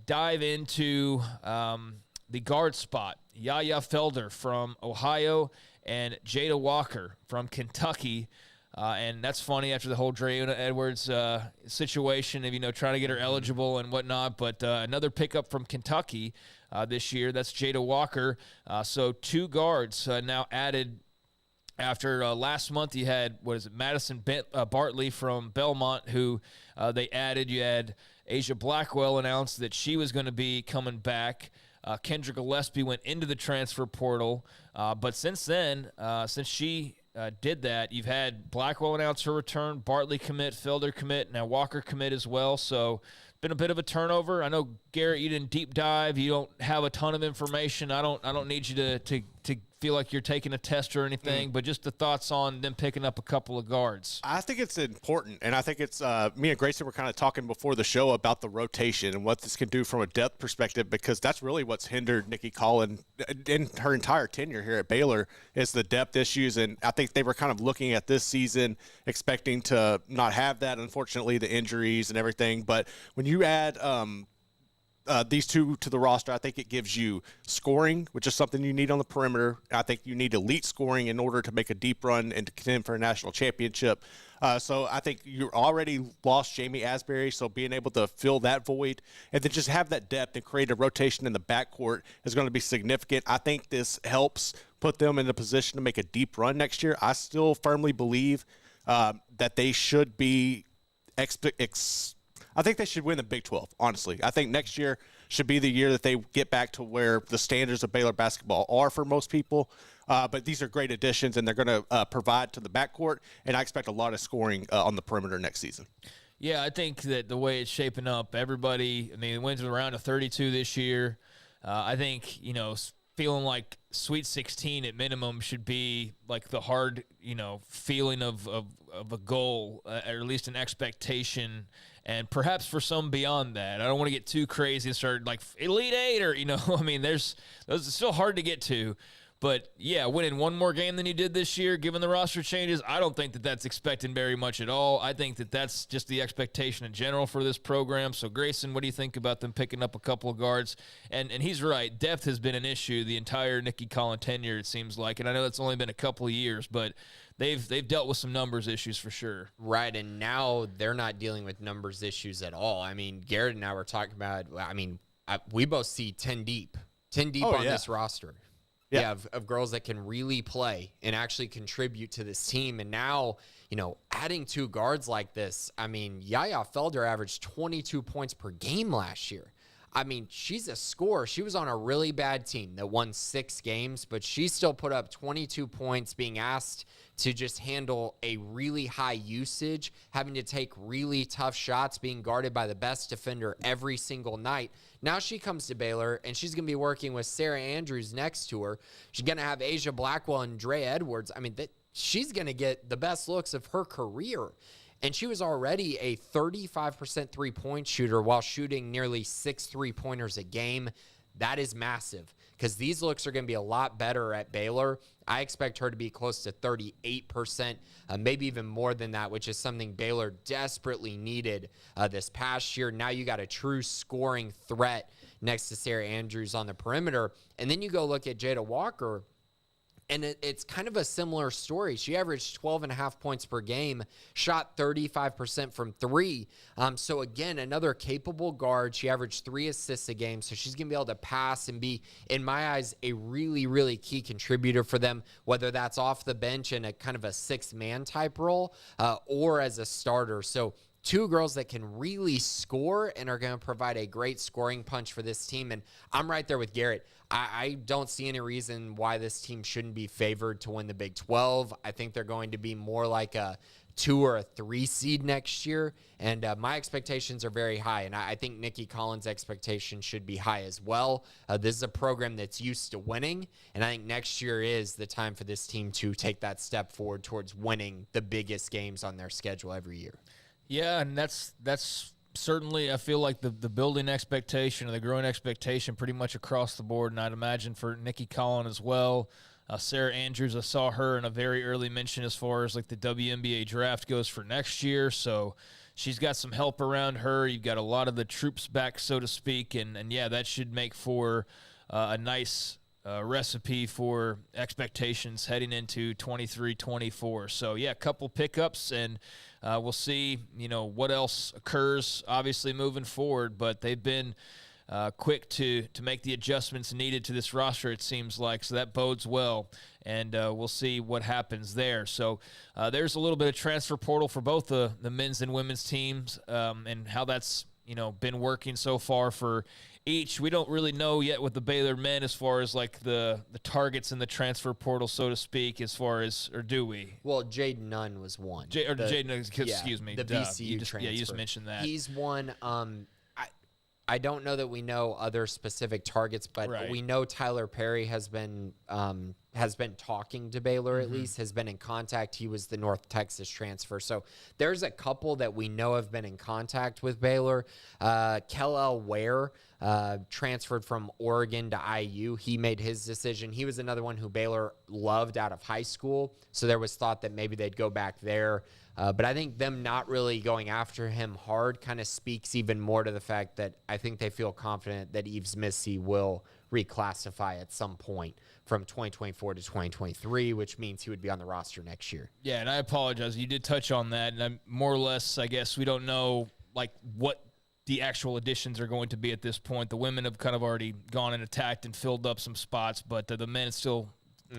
dive into the guard spot. Yaya Felder from Ohio and Jada Walker from Kentucky. And that's funny after the whole Dreona Edwards situation of, trying to get her eligible and whatnot. But another pickup from Kentucky this year, that's Jada Walker. So 2 guards now added after last month. You had, Madison Bartley from Belmont, who they added. You had Asia Blackwell announced that she was going to be coming back Kendra Gillespie went into the transfer portal. But since then, since she did that, you've had Blackwell announce her return, Bartley commit, Felder commit, now Walker commit as well. So been a bit of a turnover. I know, Garrett, you didn't deep dive. You don't have a ton of information. I don't need you to feel like you're taking a test or anything, but just the thoughts on them picking up a couple of guards. I think it's important, and I think it's me and Grayson were kind of talking before the show about the rotation and what this can do from a depth perspective, because that's really what's hindered Nikki Collins in her entire tenure here at Baylor is the depth issues, and I think they were kind of looking at this season expecting to not have that, unfortunately, the injuries and everything. But when you add these two to the roster, I think it gives you scoring, which is something you need on the perimeter. I think you need elite scoring in order to make a deep run and to contend for a national championship. So I think you already lost Jamie Asbury, so being able to fill that void and then just have that depth and create a rotation in the backcourt is going to be significant. I think this helps put them in a position to make a deep run next year. I still firmly believe that they should be I think they should win the Big 12, honestly. I think next year should be the year that they get back to where the standards of Baylor basketball are for most people. But these are great additions, and they're going to provide to the backcourt, and I expect a lot of scoring on the perimeter next season. Yeah, I think that the way it's shaping up, everybody, I mean, it went to the round of 32 this year. I think, feeling like Sweet 16 at minimum should be like the hard, feeling of a goal, or at least an expectation, and perhaps for some beyond that. I don't want to get too crazy and start like Elite Eight or, I mean, those are still hard to get to. But, yeah, winning one more game than you did this year, given the roster changes, I don't think that that's expecting very much at all. I think that that's just the expectation in general for this program. So, Grayson, what do you think about them picking up a couple of guards? And he's right. Depth has been an issue the entire Nikki Collins tenure, it seems like. And I know it's only been a couple of years, but they've dealt with some numbers issues for sure. Right, and now they're not dealing with numbers issues at all. I mean, Garrett and I were talking about, we both see 10 deep on this roster. Yeah, of girls that can really play and actually contribute to this team. And now, adding two guards like this, I mean, Yaya Felder averaged 22 points per game last year. I mean, she's a scorer. She was on a really bad team that won 6 games, but she still put up 22 points, being asked to just handle a really high usage, having to take really tough shots, being guarded by the best defender every single night. Now she comes to Baylor, and she's going to be working with Sarah Andrews next to her. She's going to have Asia Blackwell and Dre Edwards. I mean, she's going to get the best looks of her career. And she was already a 35% three-point shooter while shooting nearly 6 3-pointers a game. That is massive, because these looks are going to be a lot better at Baylor. I expect her to be close to 38%, maybe even more than that, which is something Baylor desperately needed this past year. Now you got a true scoring threat next to Sarah Andrews on the perimeter. And then you go look at Jada Walker, and it's kind of a similar story. She averaged 12.5 points per game, shot 35% from 3. So, again, another capable guard. She averaged 3 assists a game, so she's going to be able to pass and be, in my eyes, a really, really key contributor for them, whether that's off the bench in a kind of a 6-man type role or as a starter. So, two girls that can really score and are going to provide a great scoring punch for this team. And I'm right there with Garrett. I don't see any reason why this team shouldn't be favored to win the Big 12. I think they're going to be more like a 2 or a 3 seed next year. And my expectations are very high. And I think Nikki Collins' expectations should be high as well. This is a program that's used to winning. And I think next year is the time for this team to take that step forward towards winning the biggest games on their schedule every year. Yeah, and that's certainly, I feel like the building expectation or the growing expectation pretty much across the board, and I'd imagine for Nikki Collins as well. Sarah Andrews, I saw her in a very early mention as far as like the WNBA draft goes for next year, so she's got some help around her. You've got a lot of the troops back, so to speak, and yeah, that should make for a nice recipe for expectations heading into 23-24. So, yeah, a couple pickups, and we'll see, what else occurs, obviously, moving forward. But they've been quick to make the adjustments needed to this roster, it seems like. So that bodes well, and we'll see what happens there. So there's a little bit of transfer portal for both the men's and women's teams, and how that's, been working so far for each. We don't really know yet with the Baylor men as far as like the targets in the transfer portal, so to speak, as far as, or do we? Well, Jaden Nunn was one. Excuse me. The VCU transfer. Yeah, you just mentioned that. He's one. I don't know that we know other specific targets, but we know Tyler Perry has been talking to Baylor, at least, has been in contact. He was the North Texas transfer. So there's a couple that we know have been in contact with Baylor. Kellel Ware transferred from Oregon to IU. He made his decision. He was another one who Baylor loved out of high school. So there was thought that maybe they'd go back there. But I think them not really going after him hard kind of speaks even more to the fact that I think they feel confident that Yves Missy will reclassify at some point from 2024 to 2023, which means he would be on the roster next year. Yeah, and I apologize. You did touch on that, and I'm more or less, I guess, we don't know like what the actual additions are going to be at this point. The women have kind of already gone and attacked and filled up some spots, but the men it's still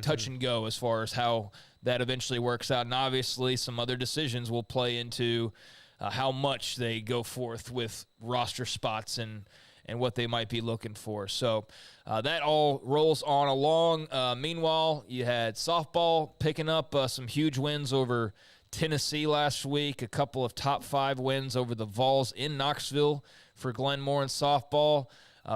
touch and go as far as how that eventually works out. And obviously some other decisions will play into how much they go forth with roster spots and what they might be looking for. So that all rolls on along. Meanwhile, you had softball picking up some huge wins over Tennessee last week, a couple of top 5 wins over the Vols in Knoxville for Glenmore in softball.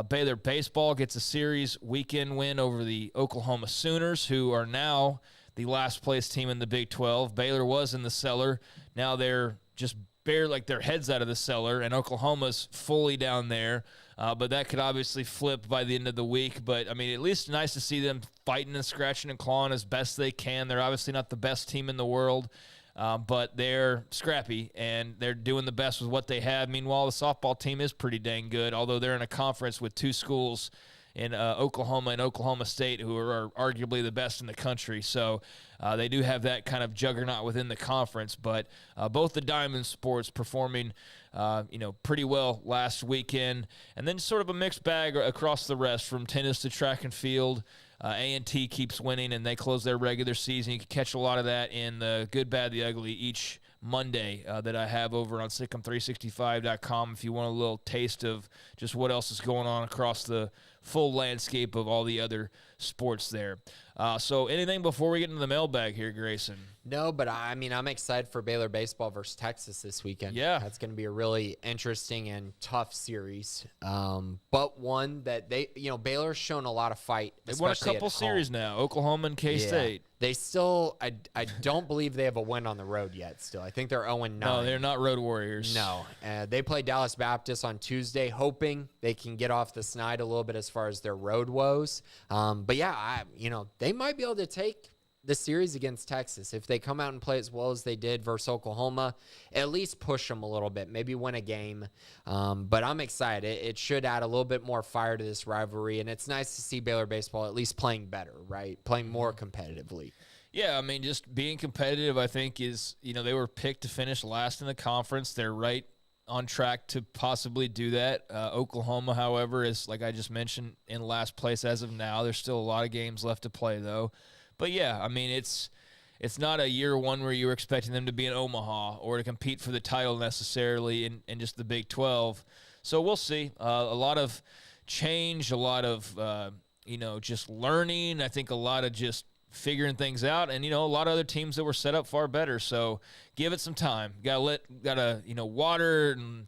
Baylor baseball gets a series weekend win over the Oklahoma Sooners, who are now the last place team in the Big 12. Baylor was in the cellar. Now they're just bare like their heads out of the cellar, and Oklahoma's fully down there. But that could obviously flip by the end of the week. But, I mean, at least nice to see them fighting and scratching and clawing as best they can. They're obviously not the best team in the world, but they're scrappy, and they're doing the best with what they have. Meanwhile, the softball team is pretty dang good, although they're in a conference with 2 schools in Oklahoma and Oklahoma State, who are arguably the best in the country. So they do have that kind of juggernaut within the conference. But both the Diamond Sports performing, pretty well last weekend. And then sort of a mixed bag across the rest, from tennis to track and field. A&T keeps winning, and they close their regular season. You can catch a lot of that in the Good, Bad, the Ugly each Monday that I have over on Sikkim365.com if you want a little taste of just what else is going on across the full landscape of all the other sports there. So anything before we get into the mailbag here, Grayson? No, but I mean, I'm excited for Baylor baseball versus Texas this weekend. Yeah. That's going to be a really interesting and tough series. But one that Baylor's shown a lot of fight. They've won a couple series now, Oklahoma and K-State. Yeah. They still, I don't believe they have a win on the road yet still. I think they're 0-9. No, they're not road warriors. No. They play Dallas Baptist on Tuesday, hoping they can get off the snide a little bit as far as their road woes. But yeah, they might be able to take the series against Texas. If they come out and play as well as they did versus Oklahoma, at least push them a little bit, maybe win a game. But I'm excited. It should add a little bit more fire to this rivalry, and it's nice to see Baylor baseball at least playing better, right? Playing more competitively. Yeah, I mean, just being competitive, I think, is, they were picked to finish last in the conference. They're right on track to possibly do that. Oklahoma, however, is, like I just mentioned, in last place as of now. There's still a lot of games left to play, though. But, yeah, I mean, it's not a year one where you were expecting them to be in Omaha or to compete for the title necessarily in just the Big 12. So we'll see. A lot of change, a lot of, just learning. I think a lot of just figuring things out, and a lot of other teams that were set up far better. So give it some time. Gotta water and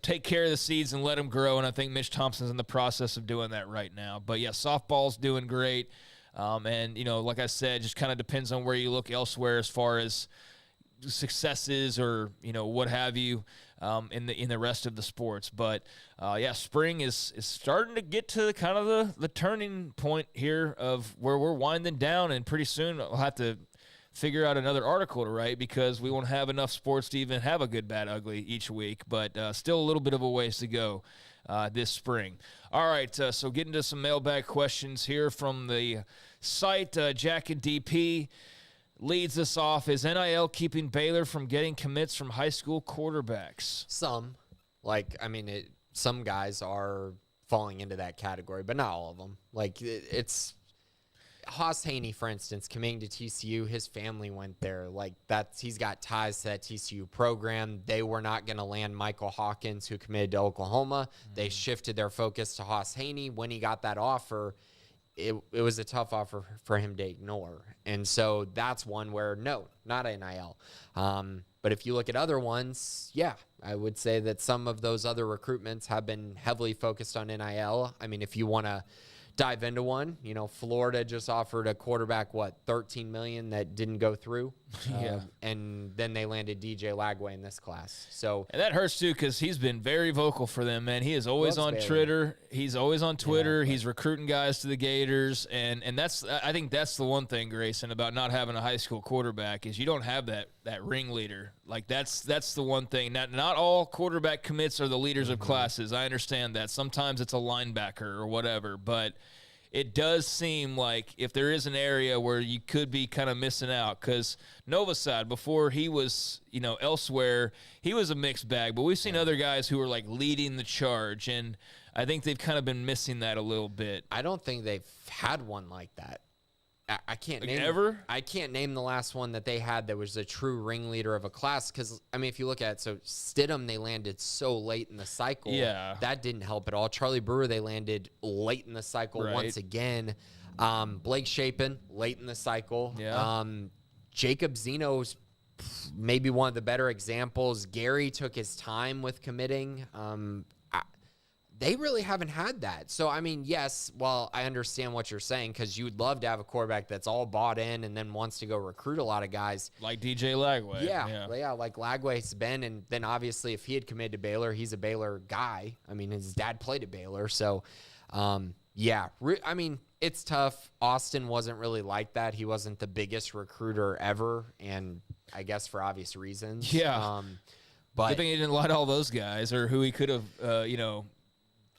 take care of the seeds and let them grow. And I think Mitch Thompson's in the process of doing that right now. But yeah, softball's doing great. And like I said, just kind of depends on where you look elsewhere as far as successes or what have you in the rest of the sports. But spring is starting to get to kind of the turning point here of where we're winding down, and pretty soon we'll have to figure out another article to write because we won't have enough sports to even have a Good, Bad, Ugly each week. But still a little bit of a ways to go this spring. All right, so getting to some mailbag questions here from the site. Jack and DP leads us off. Is NIL keeping Baylor from getting commits from high school quarterbacks? Some. Some guys are falling into that category, but not all of them. Haas Haney, for instance, committing to TCU, his family went there. Like he's got ties to that TCU program. They were not going to land Michael Hawkins, who committed to Oklahoma. They shifted their focus to Haas Haney. When he got that offer, it was a tough offer for him to ignore. And so that's one where, no, not NIL. But if you look at other ones, yeah, I would say that some of those other recruitments have been heavily focused on NIL. I mean, if you want to dive into one, Florida just offered a quarterback, $13 million that didn't go through. Yeah. And then they landed DJ Lagway in this class. So and that hurts too, because he's been very vocal for them, man. He is always on Twitter. He's always on Twitter. He's recruiting guys to the Gators, and I think that's the one thing, Grayson, about not having a high school quarterback is you don't have that ringleader. Like that's the one thing. Not all quarterback commits are the leaders of classes. I understand that. Sometimes it's a linebacker or whatever, but it does seem like if there is an area where you could be kind of missing out, because Novosad, before he was, elsewhere, he was a mixed bag, but we've seen other guys who are like leading the charge, and I think they've kind of been missing that a little bit. I don't think they've had one like that. I can't name ever. I can't name the last one that they had that was a true ringleader of a class. Because I mean, if you look at it, so Stidham, they landed so late in the cycle. Yeah, that didn't help at all. Charlie Brewer, they landed late in the cycle once again. Blake Shapen, late in the cycle. Yeah. Jacob Zeno's maybe one of the better examples. Gary took his time with committing. They really haven't had that. So, I mean, yes, well, I understand what you're saying because you would love to have a quarterback that's all bought in and then wants to go recruit a lot of guys. Like DJ Lagway. Yeah, like Lagway's been. And then, obviously, if he had committed to Baylor, he's a Baylor guy. I mean, his dad played at Baylor. So, I mean, it's tough. Austin wasn't really like that. He wasn't the biggest recruiter ever, and I guess for obvious reasons. Yeah. But good thing he didn't lie to all those guys or who he could have,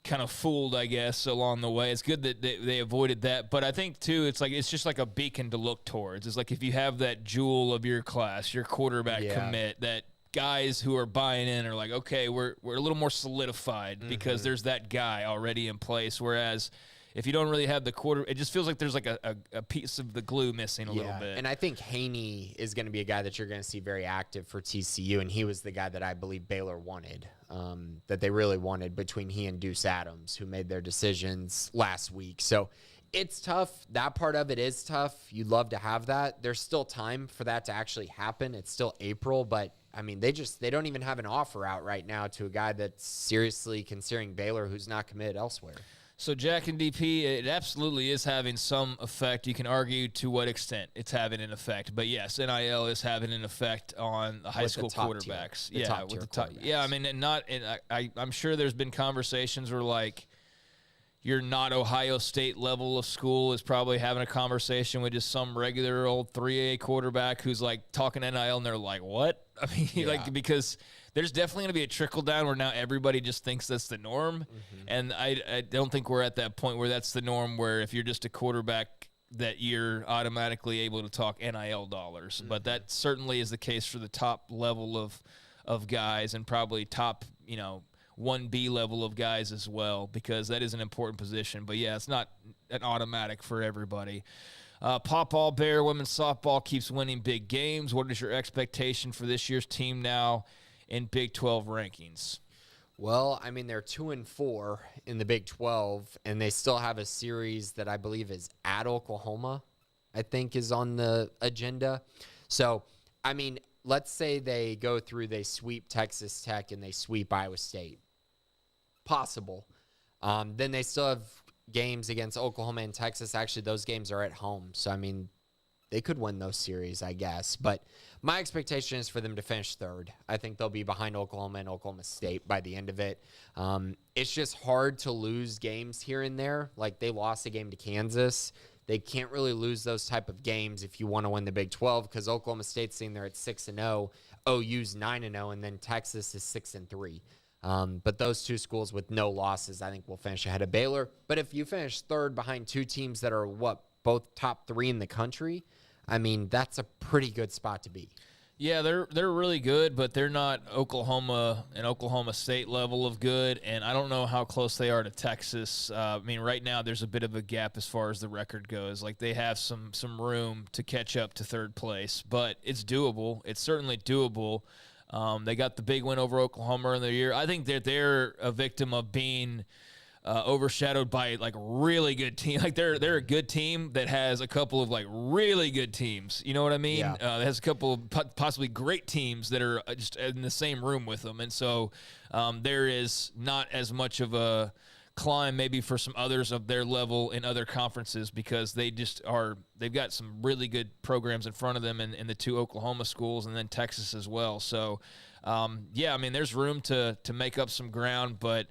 kind of fooled, I guess, along the way. It's good that they avoided that. But I think, too, it's just like a beacon to look towards. It's like if you have that jewel of your class, your quarterback commit, that guys who are buying in are like, okay, we're a little more solidified because there's that guy already in place. Whereas if you don't really have the quarter, it just feels like there's like a piece of the glue missing a little bit. And I think Haney is going to be a guy that you're going to see very active for TCU, and he was the guy that I believe Baylor wanted, that they really wanted between he and Deuce Adams, who made their decisions last week. So it's tough. That part of it is tough. You'd love to have that. There's still time for that to actually happen. It's still April, but I mean, they don't even have an offer out right now to a guy that's seriously considering Baylor who's not committed elsewhere. So, Jack and DP, it absolutely is having some effect. You can argue to what extent it's having an effect. But, yes, NIL is having an effect on the high school quarterbacks. With the top. Yeah, I mean, I'm sure there's been conversations where, like, your not Ohio State level of school is probably having a conversation with just some regular old 3A quarterback who's, like, talking NIL, and they're like, what? I mean, because – there's definitely going to be a trickle down where now everybody just thinks that's the norm. And I don't think we're at that point where that's the norm, where if you're just a quarterback that you're automatically able to talk NIL dollars. But that certainly is the case for the top level of guys and probably top, 1B level of guys as well, because that is an important position. But, yeah, it's not an automatic for everybody. Pawpaw Bear women's softball keeps winning big games. What is your expectation for this year's team now in Big 12 rankings? Well, I mean, they're 2-4 in the Big 12, and they still have a series that I believe is at Oklahoma, I think is on the agenda. So, I mean, let's say they go through, they sweep Texas Tech and they sweep Iowa State. Possible. Then they still have games against Oklahoma and Texas. Actually, those games are at home. So, I mean, they could win those series, I guess. But my expectation is for them to finish third. I think they'll be behind Oklahoma and Oklahoma State by the end of it. It's just hard to lose games here and there. Like, they lost a game to Kansas. They can't really lose those type of games if you want to win the Big 12, because Oklahoma State's sitting there at 6-0, OU's 9-0, and then Texas is 6-3. But those two schools with no losses, I think, will finish ahead of Baylor. But if you finish third behind two teams that are, both top 3 in the country, I mean, that's a pretty good spot to be. Yeah, they're really good, but they're not Oklahoma and Oklahoma State level of good, and I don't know how close they are to Texas. I mean, right now there's a bit of a gap as far as the record goes. Like they have some room to catch up to third place, but it's doable. It's certainly doable. They got the big win over Oklahoma in the year. I think that they're a victim of being overshadowed by like really good team. Like they're a good team that has a couple of like really good teams. You know what I mean? Yeah. It has a couple of possibly great teams that are just in the same room with them, and so there is not as much of a climb maybe for some others of their level in other conferences because they've got some really good programs in front of them in the two Oklahoma schools and then Texas as well. So yeah, I mean there's room to make up some ground, but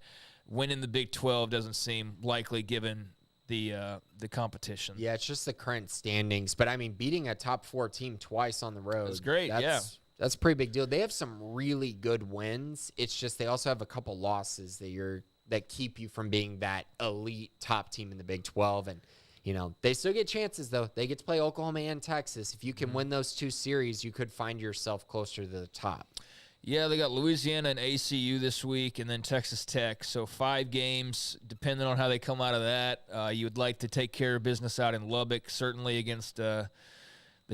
winning the Big 12 doesn't seem likely given the competition. Yeah, it's just the current standings. But, I mean, beating a top 4 team twice on the road. That's great, That's a pretty big deal. They have some really good wins. It's just they also have a couple losses that keep you from being that elite top team in the Big 12. And, you know, they still get chances, though. They get to play Oklahoma and Texas. If you can win those 2 series, you could find yourself closer to the top. Yeah, they got Louisiana and ACU this week and then Texas Tech. So 5 games, depending on how they come out of that. You would like to take care of business out in Lubbock, certainly against the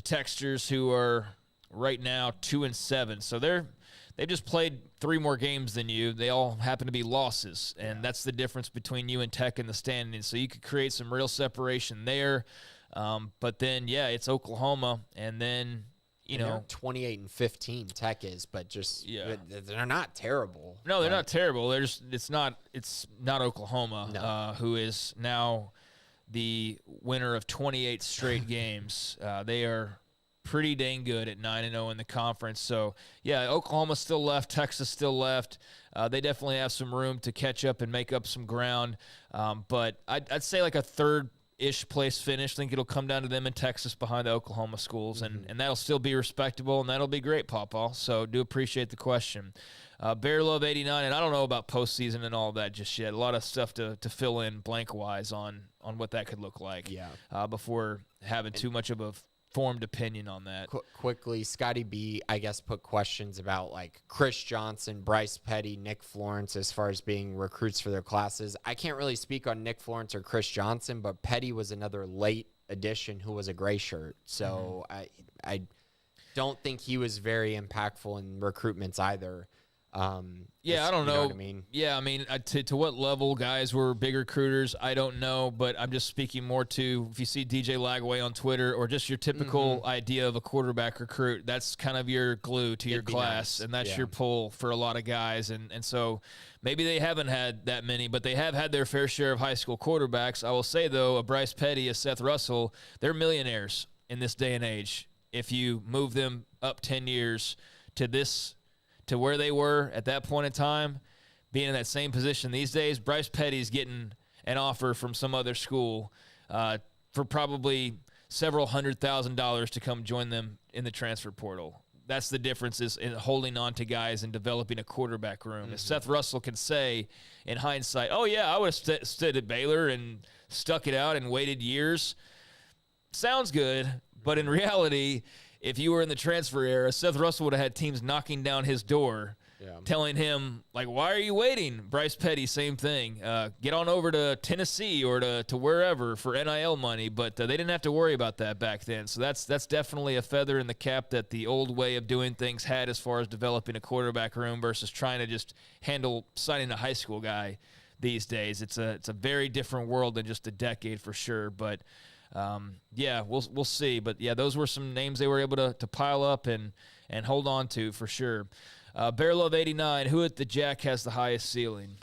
Textures, who are right now 2-7. So they've just played 3 more games than you. They all happen to be losses, and that's the difference between you and Tech in the standings. So you could create some real separation there. But then, yeah, it's Oklahoma, and then – you know, 28-15 Tech is, but just they're not terrible. No, they're not terrible. It's not Oklahoma, who is now the winner of 28 straight games. They are pretty dang good at 9-0 in the conference. So yeah, Oklahoma still left, Texas still left. They definitely have some room to catch up and make up some ground. But I'd say like a third-ish place finish. I think it'll come down to them in Texas behind the Oklahoma schools, and that'll still be respectable, and that'll be great, Pawpaw. So do appreciate the question. Bear Love 89, and I don't know about postseason and all that just yet. A lot of stuff to fill in blank-wise on what that could look like before having too much of a formed opinion on that. Quickly, Scotty B, I guess, put questions about like Chris Johnson, Bryce Petty, Nick Florence as far as being recruits for their classes. I can't really speak on Nick Florence or Chris Johnson, but Petty was another late addition who was a gray shirt. So I don't think he was very impactful in recruitments either. I don't know. You know what I mean? Yeah, I mean, to what level guys were big recruiters, I don't know, but I'm just speaking more to if you see DJ Lagway on Twitter or just your typical idea of a quarterback recruit, that's kind of your glue to your class, and that's your pull for a lot of guys. And so maybe they haven't had that many, but they have had their fair share of high school quarterbacks. I will say, though, a Bryce Petty, a Seth Russell, they're millionaires in this day and age. If you move them up 10 years to where they were at that point in time, being in that same position these days, Bryce Petty's getting an offer from some other school for probably several $100,000 to come join them in the transfer portal. That's the difference is in holding on to guys and developing a quarterback room. As Seth Russell can say in hindsight, oh, yeah, I would have stood at Baylor and stuck it out and waited years. Sounds good, but in reality, if you were in the transfer era, Seth Russell would have had teams knocking down his door, telling him, like, why are you waiting? Bryce Petty, same thing. Get on over to Tennessee or to wherever for NIL money, but they didn't have to worry about that back then. So that's definitely a feather in the cap that the old way of doing things had as far as developing a quarterback room versus trying to just handle signing a high school guy these days. It's a very different world than just a decade for sure, but we'll see. But, yeah, those were some names they were able to pile up and hold on to for sure. Bear Love 89, who at the Jack has the highest ceiling?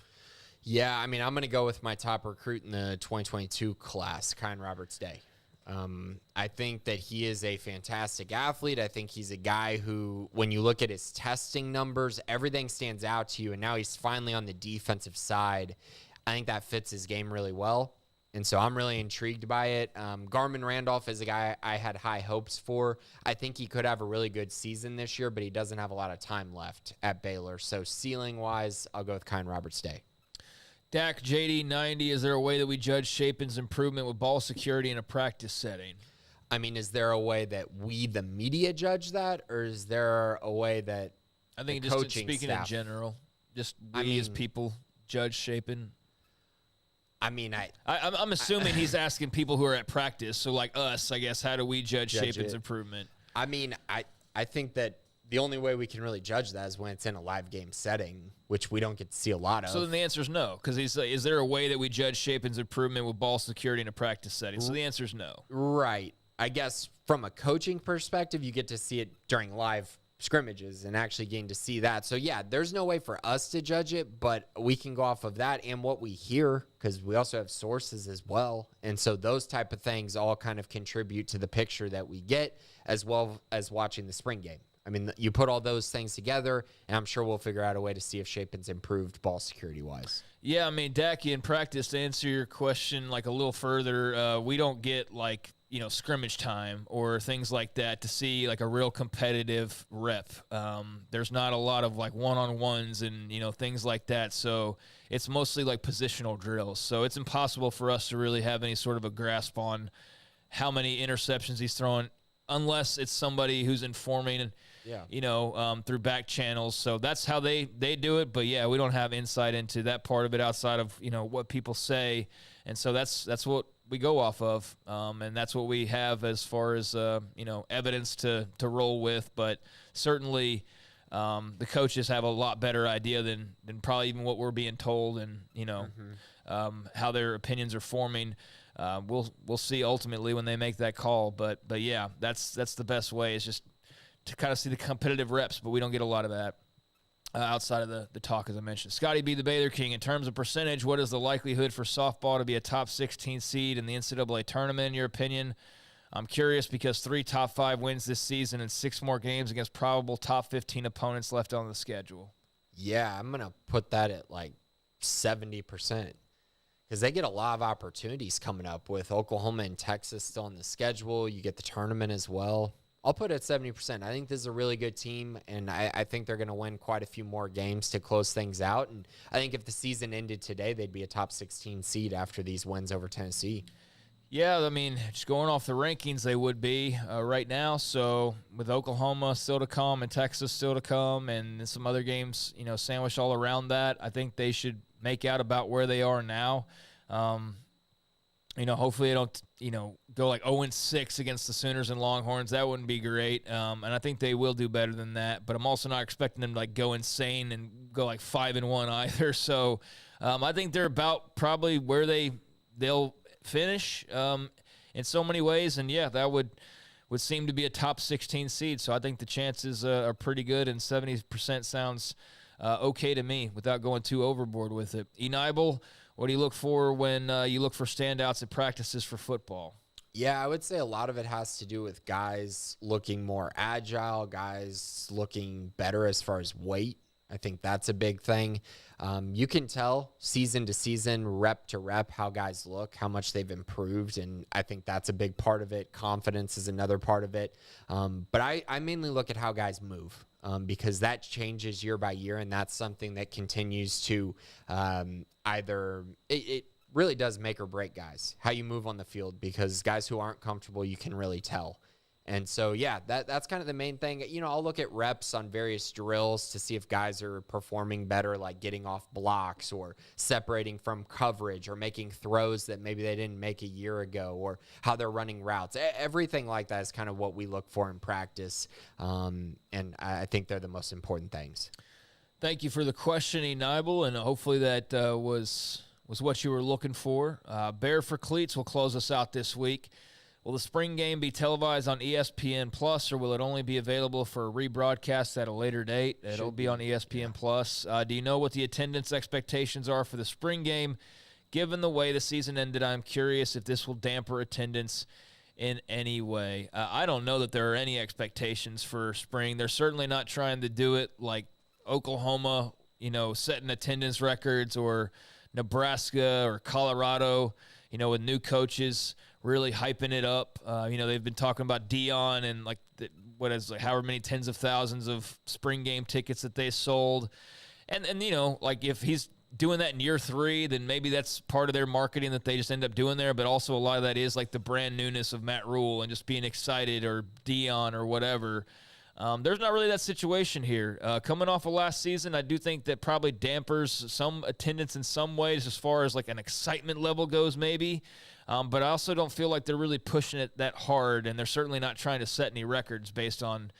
Yeah, I mean, I'm going to go with my top recruit in the 2022 class, Kyan Roberts-Day. I think that he is a fantastic athlete. I think he's a guy who, when you look at his testing numbers, everything stands out to you, and now he's finally on the defensive side. I think that fits his game really well. And so I'm really intrigued by it. Garmin Randolph is a guy I had high hopes for. I think he could have a really good season this year, but he doesn't have a lot of time left at Baylor. So ceiling-wise, I'll go with Kyan Roberts-Day. Dak JD 90, is there a way that we judge Shapen's improvement with ball security in a practice setting? I mean, is there a way that we, the media, judge that, or is there a way that I think the just coaching speaking staff, in general, just we as people judge Shapen? I mean, I'm assuming he's asking people who are at practice, so like us, I guess. How do we judge Shapen's it. improvement? I mean, I think that the only way we can really judge that is when it's in a live game setting, which we don't get to see a lot of. So then the answer is no, because he's like, is there a way that we judge Shapen's improvement with ball security in a practice setting? So the answer is no. Right. I guess from a coaching perspective, you get to see it during live scrimmages and actually getting to see that. So, yeah, there's no way for us to judge it, but we can go off of that and what we hear, because we also have sources as well. And so those type of things all kind of contribute to the picture that we get, as well as watching the spring game. I mean, you put all those things together, and I'm sure we'll figure out a way to see if Shapen's improved ball security-wise. Yeah, I mean, Dak, in practice, to answer your question like a little further, we don't get like, scrimmage time or things like that to see like a real competitive rep. There's not a lot of like one-on-ones and, things like that. So it's mostly like positional drills. So it's impossible for us to really have any sort of a grasp on how many interceptions he's throwing unless it's somebody who's informing and, through back channels. So that's how they do it. But yeah, we don't have insight into that part of it outside of, what people say. And so that's what we go off of. And that's what we have as far as, evidence to roll with. But certainly the coaches have a lot better idea than probably even what we're being told and, how their opinions are forming. We'll see ultimately when they make that call. But yeah, that's the best way is just to kind of see the competitive reps, but we don't get a lot of that outside of the talk, as I mentioned. Scotty B. the Baylor King, in terms of percentage, what is the likelihood for softball to be a top 16 seed in the NCAA tournament, in your opinion? I'm curious because 3 top 5 wins this season and 6 more games against probable top 15 opponents left on the schedule. Yeah, I'm going to put that at like 70%. Because they get a lot of opportunities coming up with Oklahoma and Texas still on the schedule. You get the tournament as well. I'll put it at 70%. I think this is a really good team, and I think they're going to win quite a few more games to close things out. And I think if the season ended today, they'd be a top 16 seed after these wins over Tennessee. Yeah, I mean, just going off the rankings, they would be right now. So with Oklahoma still to come and Texas still to come and some other games, sandwiched all around that, I think they should make out about where they are now. Hopefully they don't, go like 0-6 against the Sooners and Longhorns. That wouldn't be great. And I think they will do better than that. But I'm also not expecting them to like go insane and go like 5-1 either. So I think they're about probably where they'll finish in so many ways. And yeah, that would seem to be a top 16 seed. So I think the chances are pretty good, and 70% sounds okay to me without going too overboard with it. Enibel, what do you look for when you look for standouts at practices for football? Yeah, I would say a lot of it has to do with guys looking more agile, guys looking better as far as weight. I think that's a big thing. You can tell season to season, rep to rep, how guys look, how much they've improved, and I think that's a big part of it. Confidence is another part of it. But I mainly look at how guys move. Because that changes year by year, and that's something that continues to it really does make or break guys, how you move on the field, because guys who aren't comfortable, you can really tell. And so, yeah, that's kind of the main thing. I'll look at reps on various drills to see if guys are performing better, like getting off blocks or separating from coverage or making throws that maybe they didn't make a year ago, or how they're running routes. Everything like that is kind of what we look for in practice. And I think they're the most important things. Thank you for the question, Enibel, and hopefully that was what you were looking for. Bear for Cleats will close us out this week. Will the spring game be televised on ESPN Plus, or will it only be available for a rebroadcast at a later date? It'll be on ESPN Plus. Do you know what the attendance expectations are for the spring game? Given the way the season ended, I'm curious if this will damper attendance in any way. I don't know that there are any expectations for spring. They're certainly not trying to do it like Oklahoma, setting attendance records, or Nebraska or Colorado, with new coaches really hyping it up. They've been talking about Dion and however many tens of thousands of spring game tickets that they sold. And if he's doing that in year 3, then maybe that's part of their marketing that they just end up doing there. But also a lot of that is like the brand newness of Matt Rule and just being excited, or Dion or whatever. There's not really that situation here. Coming off of last season, I do think that probably dampers some attendance in some ways as far as like an excitement level goes maybe. But I also don't feel like they're really pushing it that hard, and they're certainly not trying to set any records based on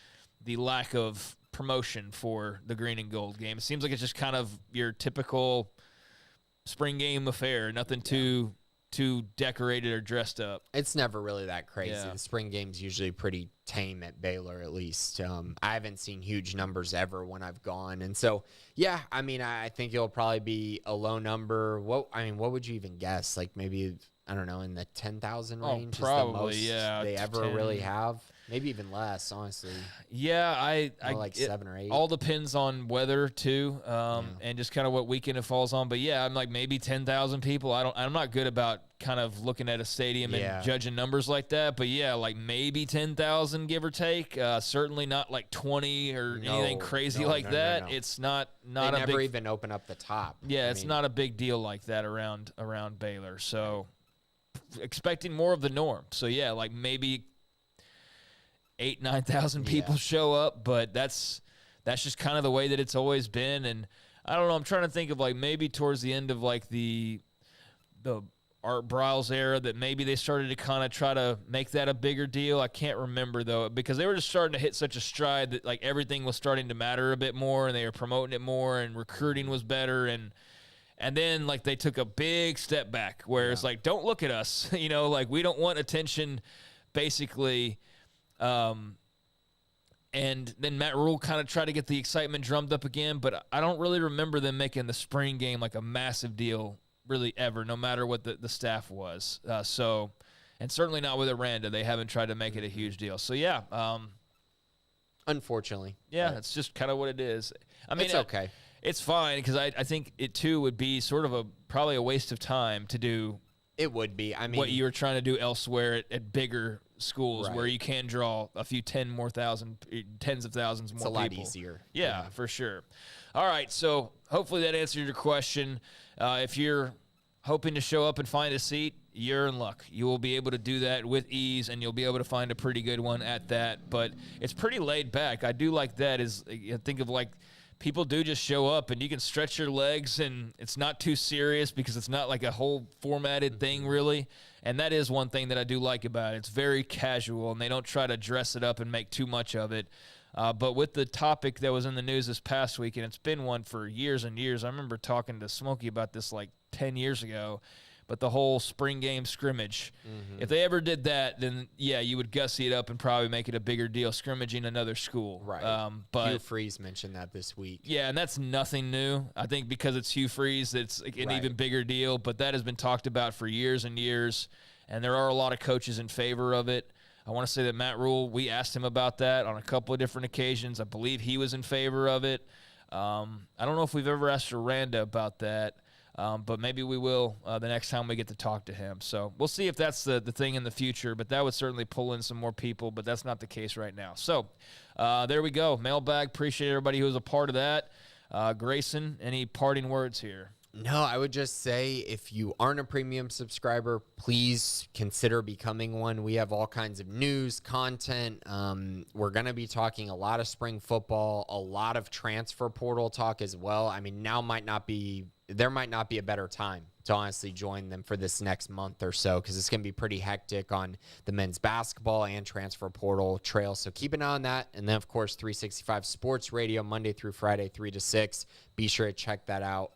the lack of promotion for the green and gold game. It seems like it's just kind of your typical spring game affair, nothing too decorated or dressed up. It's never really that crazy. Yeah. The spring game's usually pretty tame at Baylor, at least. I haven't seen huge numbers ever when I've gone. And so, yeah, I mean, I think it'll probably be a low number. What would you even guess? Like maybe, I don't know, in the 10,000 range? Probably, is the most they ever 10. really have. Maybe even less, honestly. Yeah, More like 7 or 8. All depends on weather too, and just kind of what weekend it falls on. But yeah, I'm like maybe 10,000 people. I'm not good about kind of looking at a stadium and judging numbers like that. But yeah, like maybe 10,000 give or take. Certainly not like 20 or anything crazy like that. No. It's not they a never big, even open up the top. Yeah, it's not a big deal like that around Baylor. So expecting more of the norm. So yeah, like maybe 8,000-9,000 people show up, but that's just kind of the way that it's always been. And I don't know, I'm trying to think of like maybe towards the end of like the Art Briles era that maybe they started to kind of try to make that a bigger deal. I can't remember though, because they were just starting to hit such a stride that like everything was starting to matter a bit more, and they were promoting it more, and recruiting was better, and then like they took a big step back where it's like, don't look at us, like we don't want attention basically. And then Matt Rule kind of tried to get the excitement drummed up again, but I don't really remember them making the spring game like a massive deal really ever, no matter what the staff was. And certainly not with Aranda. They haven't tried to make it a huge deal. So, yeah. Unfortunately. Yeah, it's just kind of what it is. I mean, it's okay. It's fine because I think it, too, would be sort of probably a waste of time to do. It would be. I mean, what you were trying to do elsewhere at bigger schools where you can draw a few tens of thousands more people. It's a lot easier. Yeah, for sure. All right, so hopefully that answered your question. If you're hoping to show up and find a seat, you're in luck. You will be able to do that with ease, and you'll be able to find a pretty good one at that. But it's pretty laid back. I do like that. Think of like people do just show up, and you can stretch your legs, and it's not too serious because it's not like a whole formatted thing really. And that is one thing that I do like about it. It's very casual, and they don't try to dress it up and make too much of it. But with the topic that was in the news this past week, and it's been one for years and years, I remember talking to Smokey about this like 10 years ago, but the whole spring game scrimmage. If they ever did that, then, yeah, you would gussy it up and probably make it a bigger deal, scrimmaging another school. Right. But Hugh Freeze mentioned that this week. Yeah, and that's nothing new. I think because it's Hugh Freeze, it's an even bigger deal, but that has been talked about for years and years, and there are a lot of coaches in favor of it. I want to say that Matt Rule, we asked him about that on a couple of different occasions. I believe he was in favor of it. I don't know if we've ever asked Aranda about that. But maybe we will the next time we get to talk to him. So we'll see if that's the thing in the future, but that would certainly pull in some more people, but that's not the case right now. So there we go. Mailbag. Appreciate everybody who was a part of that. Grayson, any parting words here? No, I would just say if you aren't a premium subscriber, please consider becoming one. We have all kinds of news, content. We're going to be talking a lot of spring football, a lot of transfer portal talk as well. I mean, there might not be a better time to honestly join them for this next month or so, because it's going to be pretty hectic on the men's basketball and transfer portal trail. So keep an eye on that. And then, of course, 365 Sports Radio, Monday through Friday, 3 to 6. Be sure to check that out.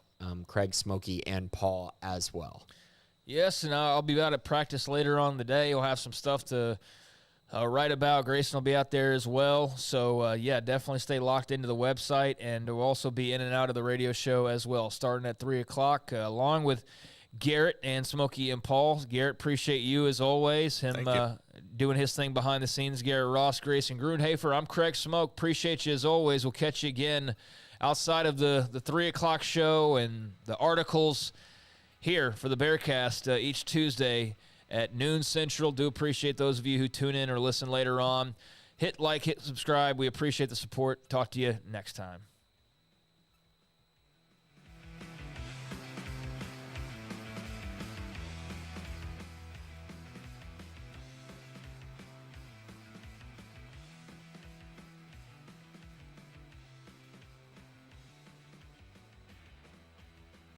Craig, Smokey, and Paul as well. Yes, and I'll be out at practice later on in the day. We'll have some stuff to write about. Grayson will be out there as well. So, yeah, definitely stay locked into the website, and we'll also be in and out of the radio show as well, starting at 3 o'clock, along with Garrett and Smokey and Paul. Garrett, appreciate you as always, him doing his thing behind the scenes. Garrett Ross, Grayson Grundhoefer. I'm Craig Smoak. Appreciate you as always. We'll catch you again outside of the 3 o'clock show and the articles here for the Bearcast each Tuesday at noon Central. Do appreciate those of you who tune in or listen later on. Hit like, hit subscribe. We appreciate the support. Talk to you next time.